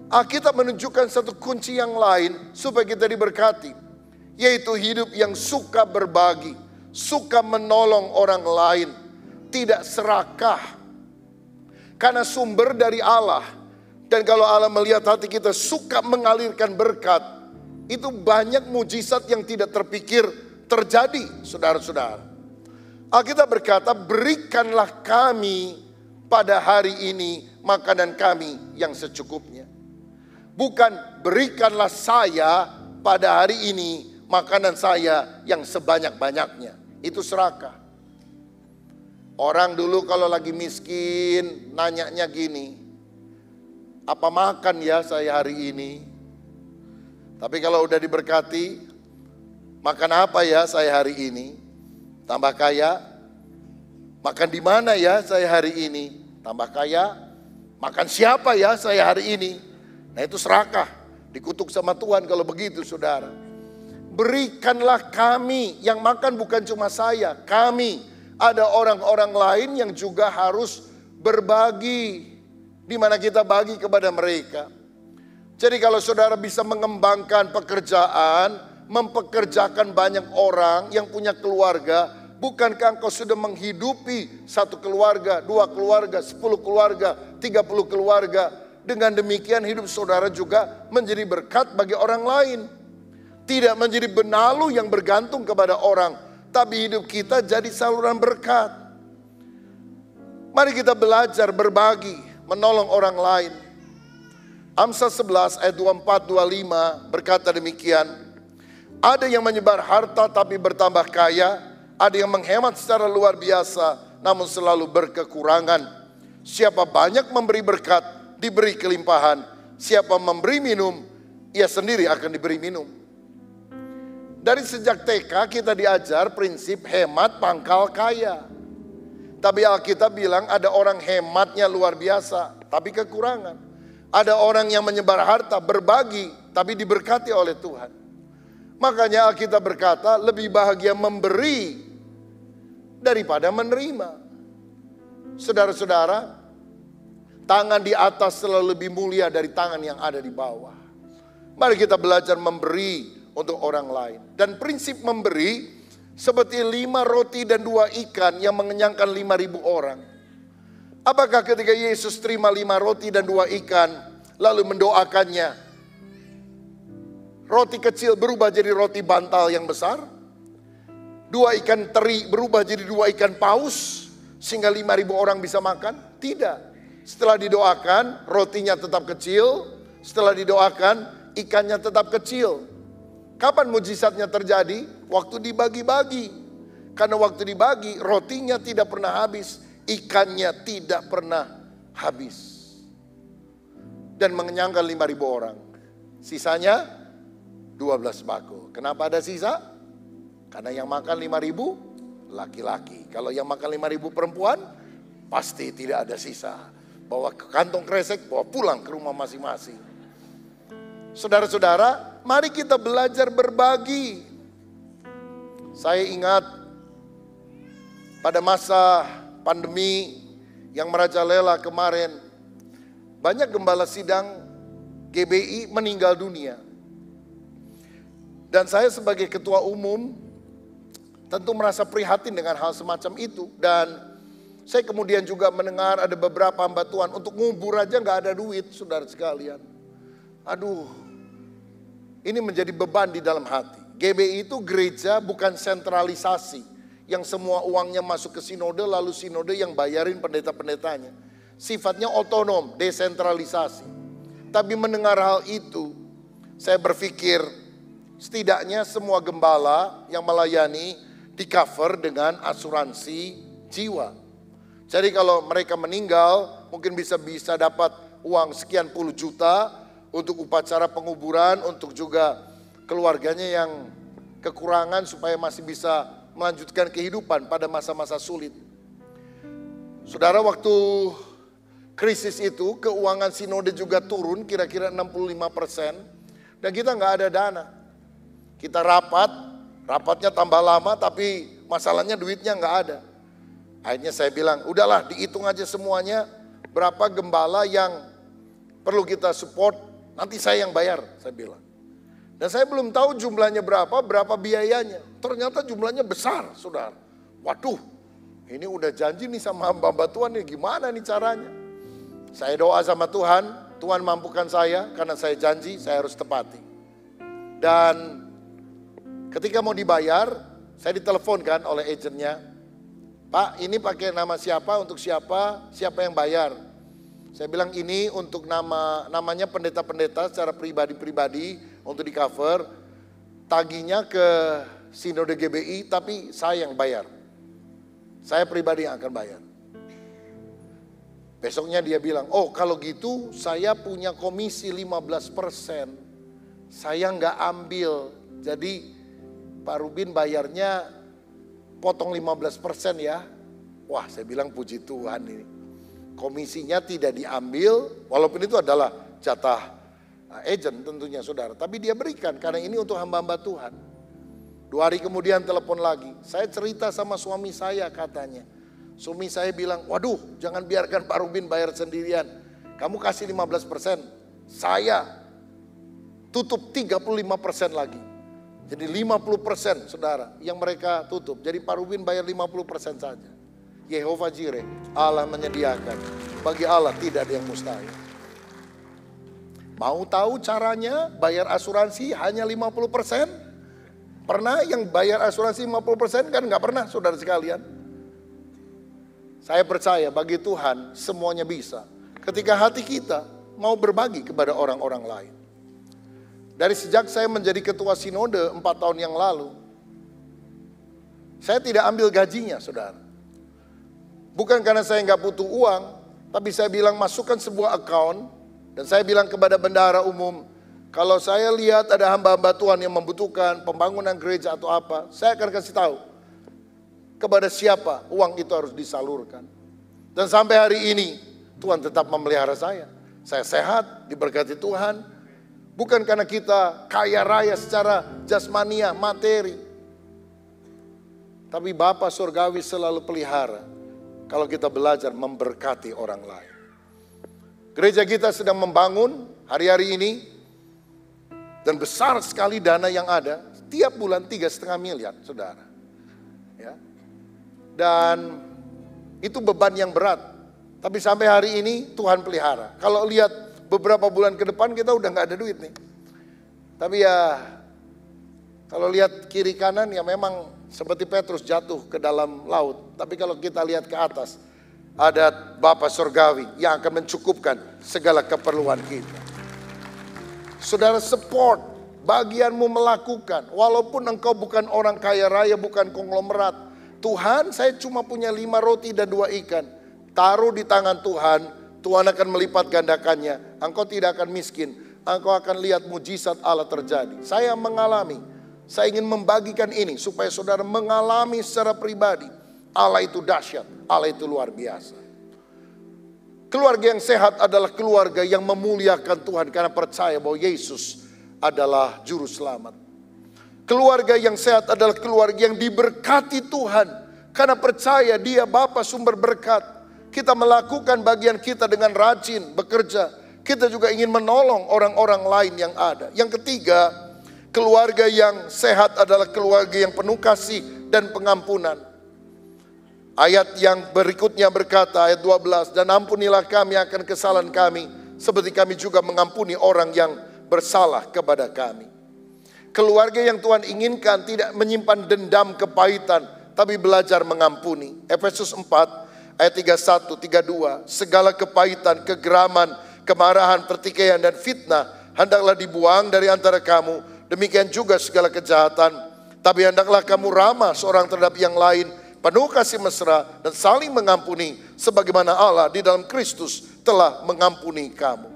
Alkitab menunjukkan satu kunci yang lain supaya kita diberkati. Yaitu hidup yang suka berbagi, suka menolong orang lain, tidak serakah. Karena sumber dari Allah. Dan kalau Allah melihat hati kita suka mengalirkan berkat, itu banyak mujizat yang tidak terpikir terjadi, saudara-saudara. Alkitab berkata, berikanlah kami pada hari ini makanan kami yang secukupnya. Bukan berikanlah saya pada hari ini makanan saya yang sebanyak-banyaknya. Itu serakah. Orang dulu kalau lagi miskin nanyanya gini, apa makan ya saya hari ini? Tapi kalau udah diberkati, makan apa ya saya hari ini? Tambah kaya. Makan di mana ya saya hari ini? Tambah kaya. Makan siapa ya saya hari ini? Nah itu serakah. Dikutuk sama Tuhan kalau begitu, saudara. Berikanlah kami, yang makan bukan cuma saya, kami. Ada orang-orang lain yang juga harus berbagi, di mana kita bagi kepada mereka. Jadi kalau saudara bisa mengembangkan pekerjaan, mempekerjakan banyak orang yang punya keluarga, bukankah engkau sudah menghidupi satu keluarga, 2 keluarga, 10 keluarga, 30 keluarga. Dengan demikian hidup saudara juga menjadi berkat bagi orang lain. Tidak menjadi benalu yang bergantung kepada orang, tapi hidup kita jadi saluran berkat. Mari kita belajar berbagi, menolong orang lain. Amsal 11 ayat 24-25 berkata demikian. Ada yang menyebar harta tapi bertambah kaya, ada yang menghemat secara luar biasa namun selalu berkekurangan. Siapa banyak memberi berkat, diberi kelimpahan. Siapa memberi minum, ia sendiri akan diberi minum. Dari sejak TK kita diajar prinsip hemat pangkal kaya. Tapi Alkitab bilang ada orang hematnya luar biasa, tapi kekurangan. Ada orang yang menyebar harta, berbagi, tapi diberkati oleh Tuhan. Makanya Alkitab berkata lebih bahagia memberi daripada menerima. Saudara-saudara, tangan di atas selalu lebih mulia dari tangan yang ada di bawah. Mari kita belajar memberi untuk orang lain. Dan prinsip memberi seperti 5 roti dan 2 ikan yang mengenyangkan 5.000 orang. Apakah ketika Yesus terima 5 roti dan 2 ikan lalu mendoakannya, roti kecil berubah jadi roti bantal yang besar? 2 ikan teri berubah jadi 2 ikan paus sehingga 5.000 orang bisa makan? Tidak. Setelah didoakan rotinya tetap kecil, setelah didoakan ikannya tetap kecil. Kapan mujizatnya terjadi? Waktu dibagi-bagi. Karena waktu dibagi, rotinya tidak pernah habis, ikannya tidak pernah habis. Dan mengenyangkan 5.000 orang. Sisanya 12 bako. Kenapa ada sisa? Karena yang makan 5.000 laki-laki. Kalau yang makan 5.000 perempuan, pasti tidak ada sisa. Bawa ke kantong kresek, bawa pulang ke rumah masing-masing. Saudara-saudara, mari kita belajar berbagi. Saya ingat pada masa pandemi yang merajalela kemarin, banyak gembala sidang GBI meninggal dunia. Dan saya sebagai ketua umum tentu merasa prihatin dengan hal semacam itu. Dan saya kemudian juga mendengar ada beberapa hamba Tuhan untuk ngubur aja gak ada duit, saudara sekalian. Aduh, ini menjadi beban di dalam hati. GBI itu gereja bukan sentralisasi, yang semua uangnya masuk ke sinode lalu sinode yang bayarin pendeta-pendetanya. Sifatnya otonom, desentralisasi. Tapi mendengar hal itu, saya berpikir setidaknya semua gembala yang melayani di cover dengan asuransi jiwa. Jadi kalau mereka meninggal, mungkin bisa dapat uang sekian puluh juta untuk upacara penguburan, untuk juga keluarganya yang kekurangan supaya masih bisa melanjutkan kehidupan pada masa-masa sulit. Saudara, waktu krisis itu keuangan sinode juga turun kira-kira 65%, dan kita nggak ada dana. Kita rapatnya tambah lama tapi masalahnya duitnya nggak ada. Akhirnya saya bilang, udahlah dihitung aja semuanya berapa gembala yang perlu kita support, nanti saya yang bayar, saya bilang. Dan saya belum tahu jumlahnya berapa biayanya. Ternyata jumlahnya besar, saudara. Waduh, ini udah janji nih sama hamba Tuhan nih, gimana nih caranya? Saya doa sama Tuhan, Tuhan mampukan saya karena saya janji saya harus tepati. Dan ketika mau dibayar, saya diteleponkan oleh agennya. Pak, ini pakai nama siapa, untuk siapa yang bayar? Saya bilang ini untuk namanya pendeta-pendeta secara pribadi-pribadi untuk di cover. Tagihnya ke Sinode GBI tapi saya yang bayar. Saya pribadi yang akan bayar. Besoknya dia bilang, oh kalau gitu saya punya komisi 15%. Saya nggak ambil, jadi Pak Rubin bayarnya potong 15% ya. Wah, saya bilang puji Tuhan ini. Komisinya tidak diambil, walaupun itu adalah jatah agent tentunya saudara. Tapi dia berikan karena ini untuk hamba-hamba Tuhan. 2 hari kemudian telepon lagi. Saya cerita sama suami saya katanya. Suami saya bilang, waduh jangan biarkan Pak Rubin bayar sendirian. Kamu kasih 15%, saya tutup 35% lagi. Jadi 50% saudara yang mereka tutup. Jadi Pak Rubin bayar 50% saja. Yehova Jireh, Allah menyediakan. Bagi Allah tidak ada yang mustahil. Mau tahu caranya bayar asuransi hanya 50%? Pernah yang bayar asuransi 50% kan gak pernah saudara sekalian. Saya percaya bagi Tuhan semuanya bisa. Ketika hati kita mau berbagi kepada orang-orang lain. Dari sejak saya menjadi ketua sinode 4 tahun yang lalu, saya tidak ambil gajinya saudara. Bukan karena saya nggak butuh uang, tapi saya bilang masukkan sebuah account, dan saya bilang kepada bendahara umum, kalau saya lihat ada hamba-hamba Tuhan yang membutuhkan pembangunan gereja atau apa, saya akan kasih tahu kepada siapa uang itu harus disalurkan. Dan sampai hari ini Tuhan tetap memelihara saya. Saya sehat, diberkati Tuhan. Bukan karena kita kaya raya secara jasmania, materi. Tapi Bapa Surgawi selalu pelihara kalau kita belajar memberkati orang lain. Gereja kita sedang membangun hari-hari ini. Dan besar sekali dana yang ada. Tiap bulan 3,5 miliar saudara. Ya. Dan itu beban yang berat. Tapi sampai hari ini Tuhan pelihara. Kalau lihat beberapa bulan ke depan kita udah gak ada duit nih. Tapi ya kalau lihat kiri kanan ya memang seperti Petrus jatuh ke dalam laut. Tapi kalau kita lihat ke atas ada Bapa Surgawi yang akan mencukupkan segala keperluan kita. Saudara support bagianmu melakukan. Walaupun engkau bukan orang kaya raya, bukan konglomerat. Tuhan, saya cuma punya 5 roti dan 2 ikan. Taruh di tangan Tuhan, Tuhan akan melipat gandakannya. Engkau tidak akan miskin. Engkau akan lihat mujizat Allah terjadi. Saya mengalami, saya ingin membagikan ini supaya saudara mengalami secara pribadi. Allah itu dahsyat, Allah itu luar biasa. Keluarga yang sehat adalah keluarga yang memuliakan Tuhan karena percaya bahwa Yesus adalah juru selamat. Keluarga yang sehat adalah keluarga yang diberkati Tuhan karena percaya Dia Bapa sumber berkat. Kita melakukan bagian kita dengan rajin bekerja. Kita juga ingin menolong orang-orang lain yang ada. Yang ketiga, keluarga yang sehat adalah keluarga yang penuh kasih dan pengampunan. Ayat yang berikutnya berkata, ayat 12, dan ampunilah kami akan kesalahan kami, seperti kami juga mengampuni orang yang bersalah kepada kami. Keluarga yang Tuhan inginkan tidak menyimpan dendam kepahitan, tapi belajar mengampuni. Efesus 4 ayat 31, 32. Segala kepahitan, kegeraman, kemarahan, pertikaian dan fitnah hendaklah dibuang dari antara kamu. Demikian juga segala kejahatan. Tapi hendaklah kamu ramah seorang terhadap yang lain, penuh kasih mesra dan saling mengampuni, sebagaimana Allah di dalam Kristus telah mengampuni kamu.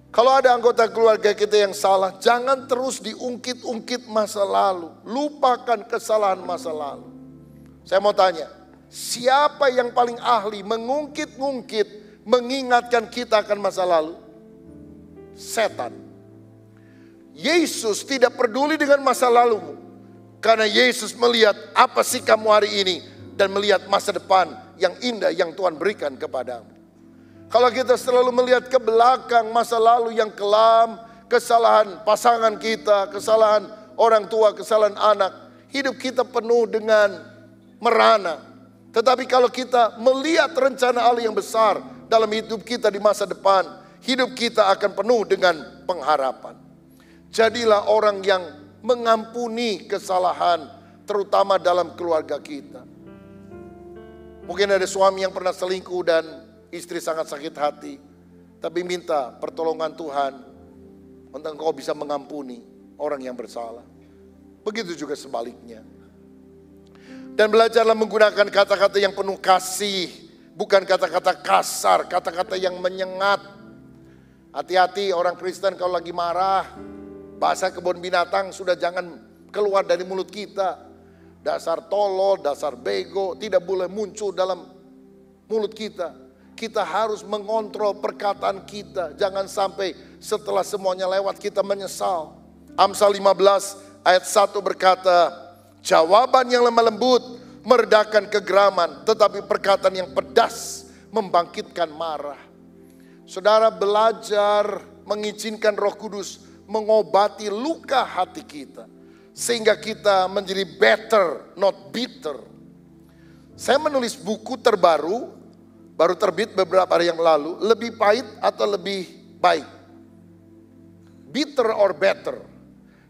Kalau ada anggota keluarga kita yang salah, jangan terus diungkit-ungkit masa lalu. Lupakan kesalahan masa lalu. Saya mau tanya, siapa yang paling ahli mengungkit-ungkit, mengingatkan kita akan masa lalu? Setan. Yesus tidak peduli dengan masa lalumu. Karena Yesus melihat apa sih kamu hari ini, dan melihat masa depan yang indah yang Tuhan berikan kepadamu. Kalau kita selalu melihat ke belakang masa lalu yang kelam, kesalahan pasangan kita, kesalahan orang tua, kesalahan anak, hidup kita penuh dengan merana. Tetapi kalau kita melihat rencana Allah yang besar dalam hidup kita di masa depan, hidup kita akan penuh dengan pengharapan. Jadilah orang yang mengampuni kesalahan, terutama dalam keluarga kita. Mungkin ada suami yang pernah selingkuh dan istri sangat sakit hati, tapi minta pertolongan Tuhan untuk engkau bisa mengampuni orang yang bersalah. Begitu juga sebaliknya. Dan belajarlah menggunakan kata-kata yang penuh kasih, bukan kata-kata kasar, kata-kata yang menyengat. Hati-hati orang Kristen kalau lagi marah, bahasa kebun binatang sudah jangan keluar dari mulut kita. Dasar tolol, dasar bego, tidak boleh muncul dalam mulut kita. Kita harus mengontrol perkataan kita. Jangan sampai setelah semuanya lewat kita menyesal. Amsal 15 ayat 1 berkata, jawaban yang lemah lembut meredakan kegeraman, tetapi perkataan yang pedas membangkitkan marah. Saudara belajar mengizinkan Roh Kudus mengobati luka hati kita. Sehingga kita menjadi better, not bitter. Saya menulis buku terbaru, baru terbit beberapa hari yang lalu, lebih pahit atau lebih baik? Bitter or better?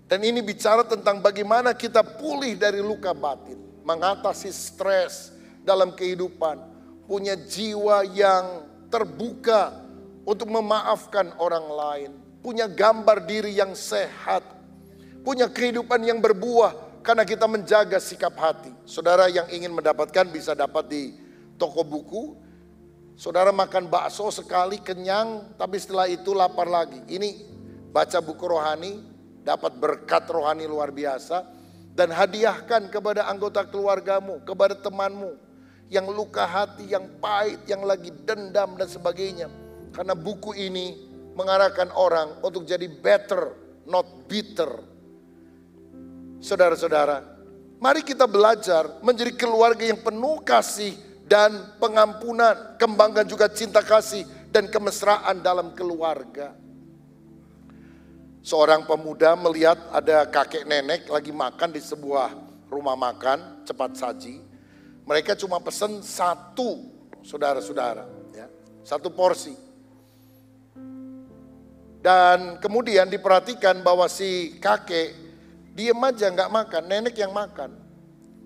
Dan ini bicara tentang bagaimana kita pulih dari luka batin, mengatasi stres dalam kehidupan, punya jiwa yang terbuka untuk memaafkan orang lain, punya gambar diri yang sehat, punya kehidupan yang berbuah karena kita menjaga sikap hati. Saudara yang ingin mendapatkan bisa dapat di toko buku. Saudara makan bakso sekali kenyang, tapi setelah itu lapar lagi. Ini baca buku rohani, dapat berkat rohani luar biasa. Dan hadiahkan kepada anggota keluargamu, kepada temanmu yang luka hati, yang pahit, yang lagi dendam dan sebagainya. Karena buku ini mengarahkan orang untuk jadi better, not bitter. Saudara-saudara, mari kita belajar menjadi keluarga yang penuh kasih dan pengampunan. Kembangkan juga cinta kasih dan kemesraan dalam keluarga. Seorang pemuda melihat ada kakek nenek lagi makan di sebuah rumah makan cepat saji. Mereka cuma pesan satu, saudara-saudara, ya, satu porsi. Dan kemudian diperhatikan bahwa si kakek diem aja nggak makan, nenek yang makan.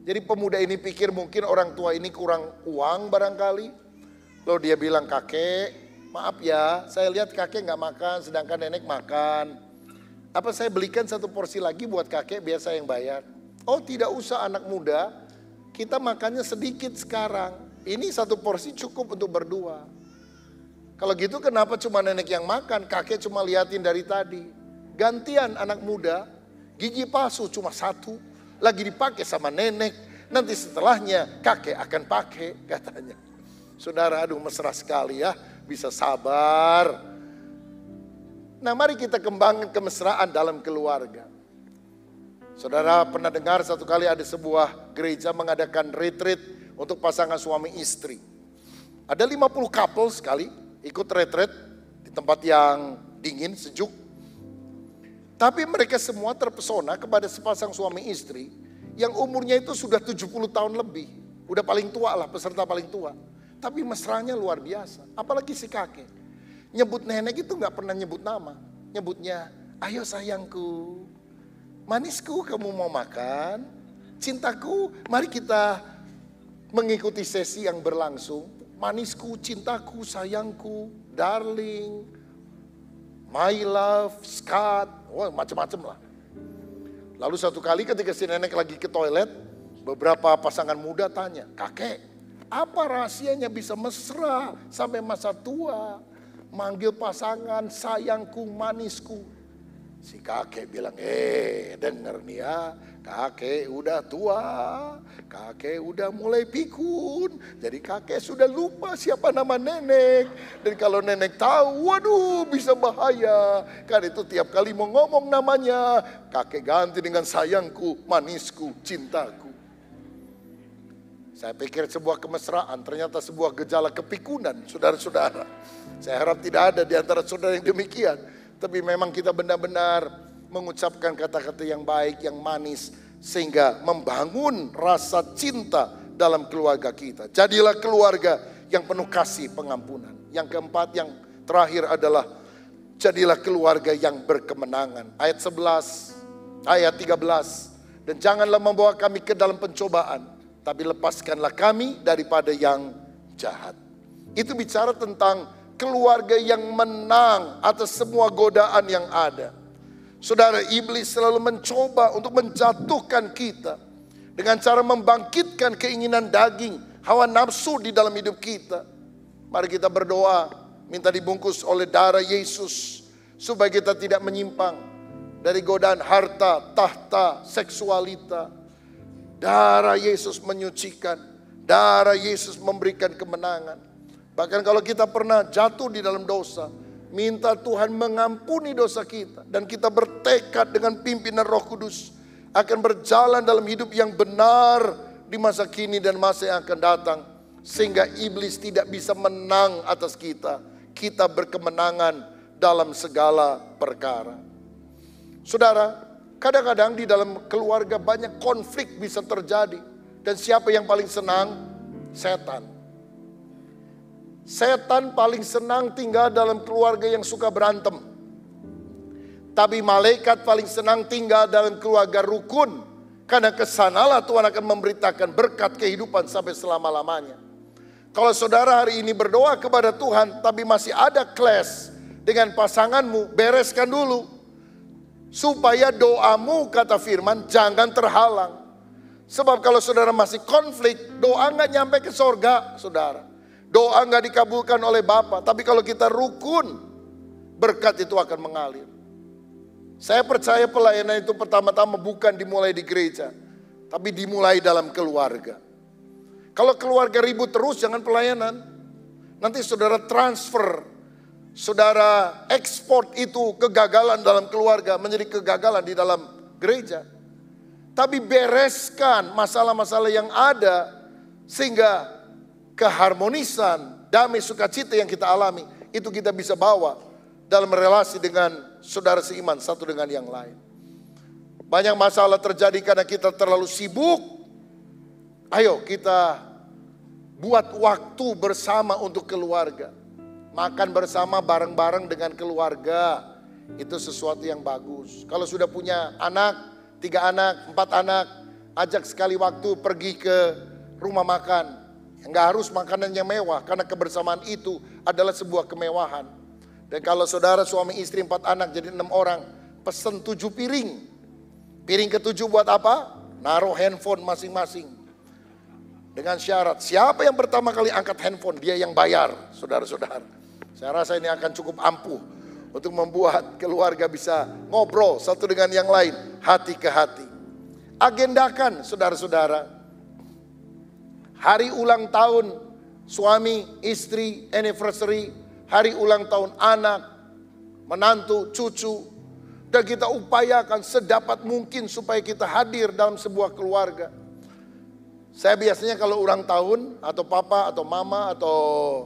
Jadi pemuda ini pikir mungkin orang tua ini kurang uang barangkali. Lalu dia bilang, kakek maaf ya, saya lihat kakek nggak makan sedangkan nenek makan. Apa saya belikan satu porsi lagi buat kakek biar saya yang bayar? Oh tidak usah anak muda, kita makannya sedikit sekarang. Ini satu porsi cukup untuk berdua. Kalau gitu kenapa cuma nenek yang makan, kakek cuma liatin dari tadi. Gantian anak muda, gigi palsu cuma satu, lagi dipakai sama nenek. Nanti setelahnya kakek akan pakai katanya. Saudara, aduh mesra sekali ya, bisa sabar. Nah mari kita kembangkan kemesraan dalam keluarga. Saudara pernah dengar satu kali ada sebuah gereja mengadakan retreat untuk pasangan suami istri. Ada 50 couple sekali ikut retreat di tempat yang dingin, sejuk. Tapi mereka semua terpesona kepada sepasang suami istri yang umurnya itu sudah 70 tahun lebih. Udah paling tua lah, peserta paling tua. Tapi mesranya luar biasa, apalagi si kakek. Nyebut nenek itu gak pernah nyebut nama. Nyebutnya, ayo sayangku, manisku kamu mau makan? Cintaku, mari kita mengikuti sesi yang berlangsung. Manisku, cintaku, sayangku, darling, my love, Scott, macam-macam lah. Lalu satu kali ketika si nenek lagi ke toilet, beberapa pasangan muda tanya, kakek, apa rahasianya bisa mesra sampai masa tua? Manggil pasangan sayangku, manisku. Si kakek bilang, denger nih ya, kakek udah tua, kakek udah mulai pikun. Jadi kakek sudah lupa siapa nama nenek. Dan kalau nenek tahu, waduh bisa bahaya. Karena itu tiap kali mau ngomong namanya, kakek ganti dengan sayangku, manisku, cintaku. Saya pikir sebuah kemesraan, ternyata sebuah gejala kepikunan, saudara-saudara. Saya harap tidak ada di antara saudara yang demikian. Tapi memang kita benar-benar mengucapkan kata-kata yang baik, yang manis. Sehingga membangun rasa cinta dalam keluarga kita. Jadilah keluarga yang penuh kasih pengampunan. Yang keempat, yang terakhir adalah jadilah keluarga yang berkemenangan. Ayat 11, ayat 13. Dan janganlah membawa kami ke dalam pencobaan, tapi lepaskanlah kami daripada yang jahat. Itu bicara tentang keluarga yang menang atas semua godaan yang ada. Saudara, iblis selalu mencoba untuk menjatuhkan kita dengan cara membangkitkan keinginan daging, hawa nafsu di dalam hidup kita. Mari kita berdoa, minta dibungkus oleh darah Yesus supaya kita tidak menyimpang dari godaan harta, tahta, seksualita. Darah Yesus menyucikan, darah Yesus memberikan kemenangan. Bahkan kalau kita pernah jatuh di dalam dosa, minta Tuhan mengampuni dosa kita. Dan kita bertekad dengan pimpinan Roh Kudus akan berjalan dalam hidup yang benar di masa kini dan masa yang akan datang. Sehingga iblis tidak bisa menang atas kita. Kita berkemenangan dalam segala perkara. Saudara, kadang-kadang di dalam keluarga banyak konflik bisa terjadi. Dan siapa yang paling senang? Setan. Setan paling senang tinggal dalam keluarga yang suka berantem. Tapi malaikat paling senang tinggal dalam keluarga rukun. Karena kesanalah Tuhan akan memberitakan berkat kehidupan sampai selama-lamanya. Kalau saudara hari ini berdoa kepada Tuhan, tapi masih ada clash dengan pasanganmu, bereskan dulu. Supaya doamu, kata firman, jangan terhalang. Sebab kalau saudara masih konflik, doa gak nyampe ke sorga, saudara. Doa gak dikabulkan oleh Bapa. Tapi kalau kita rukun, berkat itu akan mengalir. Saya percaya pelayanan itu pertama-tama bukan dimulai di gereja, tapi dimulai dalam keluarga. Kalau keluarga ribut terus, jangan pelayanan. Nanti saudara transfer, saudara ekspor itu kegagalan dalam keluarga menjadi kegagalan di dalam gereja. Tapi bereskan masalah-masalah yang ada sehingga keharmonisan, damai, sukacita yang kita alami itu kita bisa bawa dalam relasi dengan saudara seiman satu dengan yang lain. Banyak masalah terjadi karena kita terlalu sibuk. Ayo kita buat waktu bersama untuk keluarga. Makan bersama bareng-bareng dengan keluarga. Itu sesuatu yang bagus. Kalau sudah punya anak, 3 anak, 4 anak, ajak sekali waktu pergi ke rumah makan. Enggak harus makanan yang mewah, karena kebersamaan itu adalah sebuah kemewahan. Dan kalau saudara suami istri 4 anak jadi 6 orang, pesen 7 piring. Piring ke-7 buat apa? Naruh handphone masing-masing. Dengan syarat, siapa yang pertama kali angkat handphone, dia yang bayar, saudara-saudara. Saya rasa ini akan cukup ampuh untuk membuat keluarga bisa ngobrol satu dengan yang lain, hati ke hati. Agendakan, saudara-saudara, hari ulang tahun suami, istri, anniversary, hari ulang tahun anak, menantu, cucu. Dan kita upayakan sedapat mungkin supaya kita hadir dalam sebuah keluarga. Saya biasanya kalau ulang tahun atau papa atau mama atau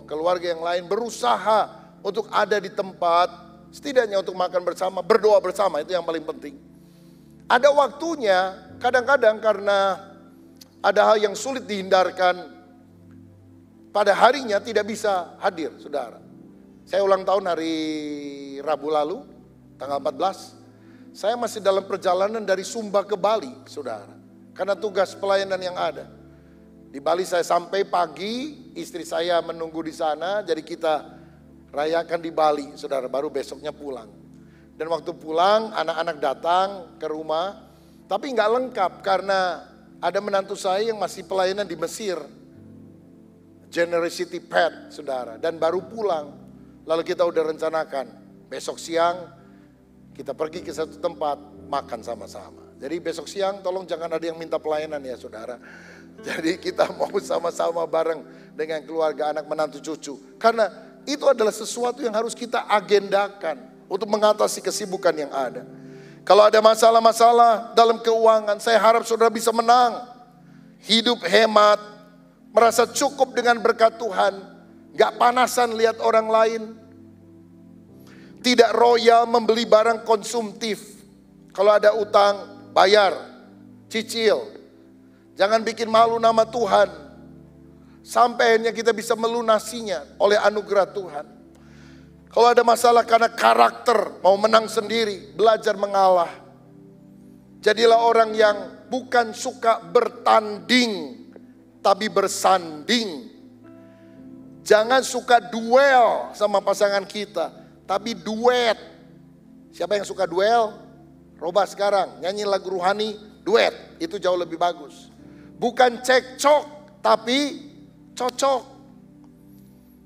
keluarga yang lain berusaha untuk ada di tempat, setidaknya untuk makan bersama, berdoa bersama, itu yang paling penting. Ada waktunya, kadang-kadang karena ada hal yang sulit dihindarkan, pada harinya tidak bisa hadir, saudara. Saya ulang tahun hari Rabu lalu, tanggal 14. Saya masih dalam perjalanan dari Sumba ke Bali, saudara. Karena tugas pelayanan yang ada. Di Bali saya sampai pagi, istri saya menunggu di sana, jadi kita rayakan di Bali, saudara, baru besoknya pulang. Dan waktu pulang, anak-anak datang ke rumah, tapi nggak lengkap karena ada menantu saya yang masih pelayanan di Mesir. Generosity Pet, saudara, dan baru pulang. Lalu kita udah rencanakan, besok siang kita pergi ke satu tempat, makan sama-sama. Jadi besok siang tolong jangan ada yang minta pelayanan ya saudara. Jadi kita mau sama-sama bareng dengan keluarga, anak, menantu, cucu. Karena itu adalah sesuatu yang harus kita agendakan untuk mengatasi kesibukan yang ada. Kalau ada masalah-masalah dalam keuangan, saya harap saudara bisa menang. Hidup hemat, merasa cukup dengan berkat Tuhan, gak panasan lihat orang lain. Tidak royal membeli barang konsumtif. Kalau ada utang, bayar, cicil. Jangan bikin malu nama Tuhan. Sampai akhirnya kita bisa melunasinya oleh anugerah Tuhan. Kalau ada masalah karena karakter, mau menang sendiri, belajar mengalah. Jadilah orang yang bukan suka bertanding, tapi bersanding. Jangan suka duel sama pasangan kita, tapi duet. Siapa yang suka duel? Roba sekarang, nyanyi lagu rohani, duet. Itu jauh lebih bagus. Bukan cekcok, tapi cocok.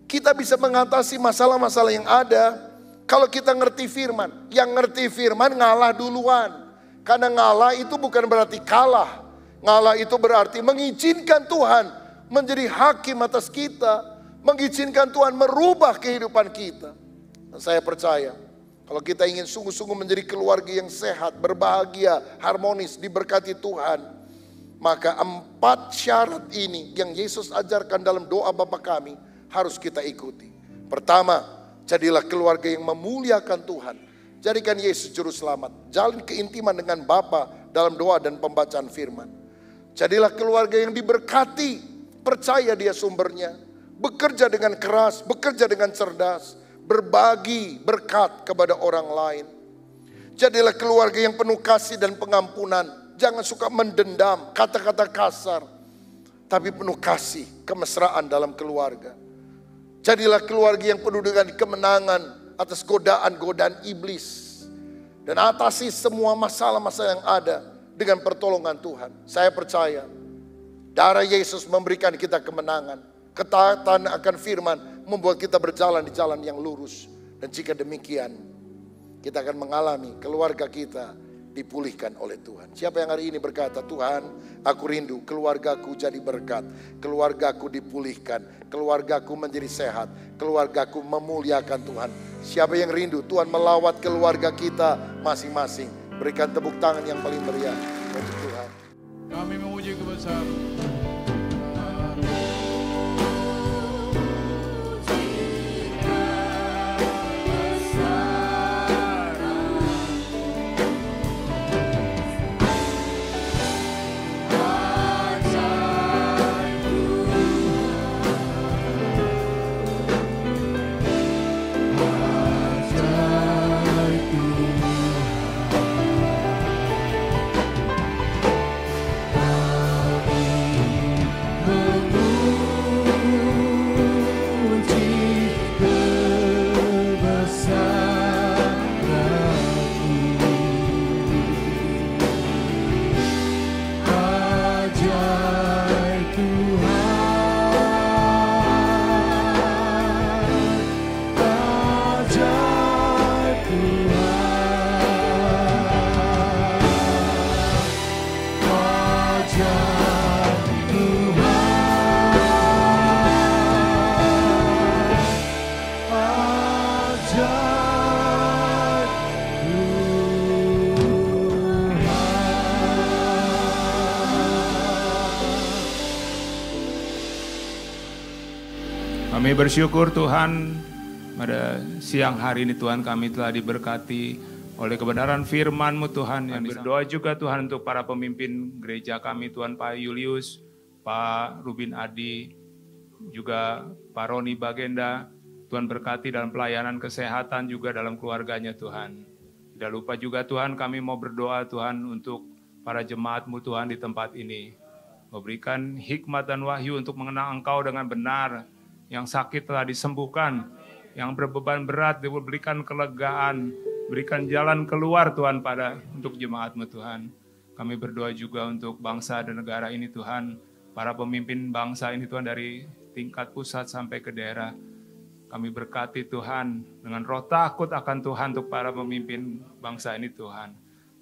Kita bisa mengatasi masalah-masalah yang ada kalau kita ngerti firman. Yang ngerti firman ngalah duluan. Karena ngalah itu bukan berarti kalah. Ngalah itu berarti mengizinkan Tuhan menjadi hakim atas kita. Mengizinkan Tuhan merubah kehidupan kita. Dan saya percaya kalau kita ingin sungguh-sungguh menjadi keluarga yang sehat, berbahagia, harmonis, diberkati Tuhan, maka 4 syarat ini yang Yesus ajarkan dalam doa Bapa kami harus kita ikuti. Pertama, jadilah keluarga yang memuliakan Tuhan. Jadikan Yesus juru selamat. Jalin keintiman dengan Bapa dalam doa dan pembacaan firman. Jadilah keluarga yang diberkati. Percaya dia sumbernya. Bekerja dengan keras, bekerja dengan cerdas. Berbagi berkat kepada orang lain. Jadilah keluarga yang penuh kasih dan pengampunan. Jangan suka mendendam, kata-kata kasar. Tapi penuh kasih, kemesraan dalam keluarga. Jadilah keluarga yang penuh dengan kemenangan atas godaan-godaan iblis. Dan atasi semua masalah-masalah yang ada dengan pertolongan Tuhan. Saya percaya darah Yesus memberikan kita kemenangan. Ketaatan akan firman membuat kita berjalan di jalan yang lurus. Dan jika demikian, kita akan mengalami keluarga kita dipulihkan oleh Tuhan. Siapa yang hari ini berkata, Tuhan, aku rindu keluargaku jadi berkat, keluargaku dipulihkan, keluargaku menjadi sehat, keluargaku memuliakan Tuhan. Siapa yang rindu Tuhan melawat keluarga kita masing-masing? Berikan tepuk tangan yang paling meriah untuk Tuhan. Kami memuji kebesaran. Kami bersyukur Tuhan, pada siang hari ini Tuhan kami telah diberkati oleh kebenaran firman-Mu Tuhan. Yang berdoa juga Tuhan untuk para pemimpin gereja kami Tuhan, Pak Julius, Pak Rubin Adi, juga Pak Roni Bagenda. Tuhan berkati dalam pelayanan kesehatan juga dalam keluarganya Tuhan. Tidak lupa juga Tuhan kami mau berdoa Tuhan untuk para jemaat-Mu Tuhan di tempat ini. Memberikan hikmat dan wahyu untuk mengenal Engkau dengan benar. Yang sakit telah disembuhkan, yang berbeban berat diberikan kelegaan, berikan jalan keluar Tuhan untuk jemaat-Mu Tuhan. Kami berdoa juga untuk bangsa dan negara ini Tuhan, para pemimpin bangsa ini Tuhan dari tingkat pusat sampai ke daerah. Kami berkati Tuhan dengan roh takut akan Tuhan untuk para pemimpin bangsa ini Tuhan.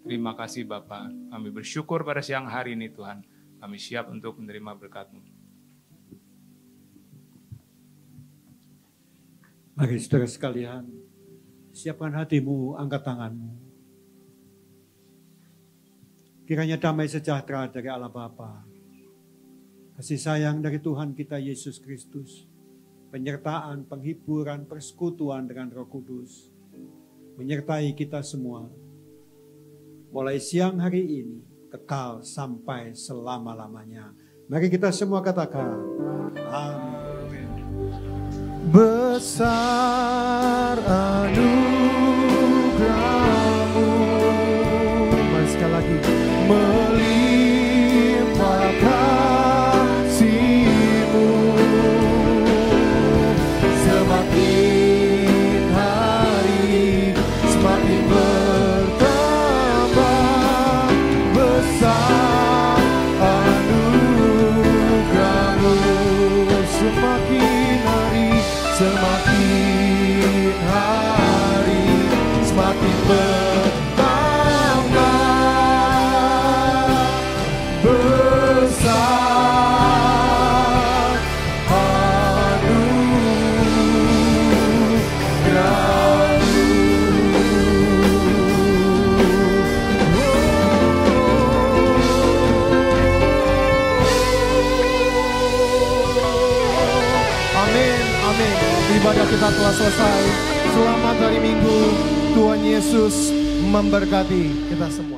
Terima kasih Bapa, kami bersyukur pada siang hari ini Tuhan. Kami siap untuk menerima berkat-Mu. Mari saudara sekalian, siapkan hatimu, angkat tanganmu. Kiranya damai sejahtera dari Allah Bapa, kasih sayang dari Tuhan kita Yesus Kristus, penyertaan, penghiburan, persekutuan dengan Roh Kudus, menyertai kita semua, mulai siang hari ini, kekal sampai selama-lamanya. Mari kita semua katakan, amin. Besar anugerah-Mu, mari sekali lagi, melimpah kasih-Mu, semakin hari semakin bertambah. Besar anugerah-Mu, semakin hari semakin bertambah. Besar anugerah-Mu. Amin, amin. Ibadah kita telah selesai. Selamat hari Minggu. Tuhan Yesus memberkati kita semua.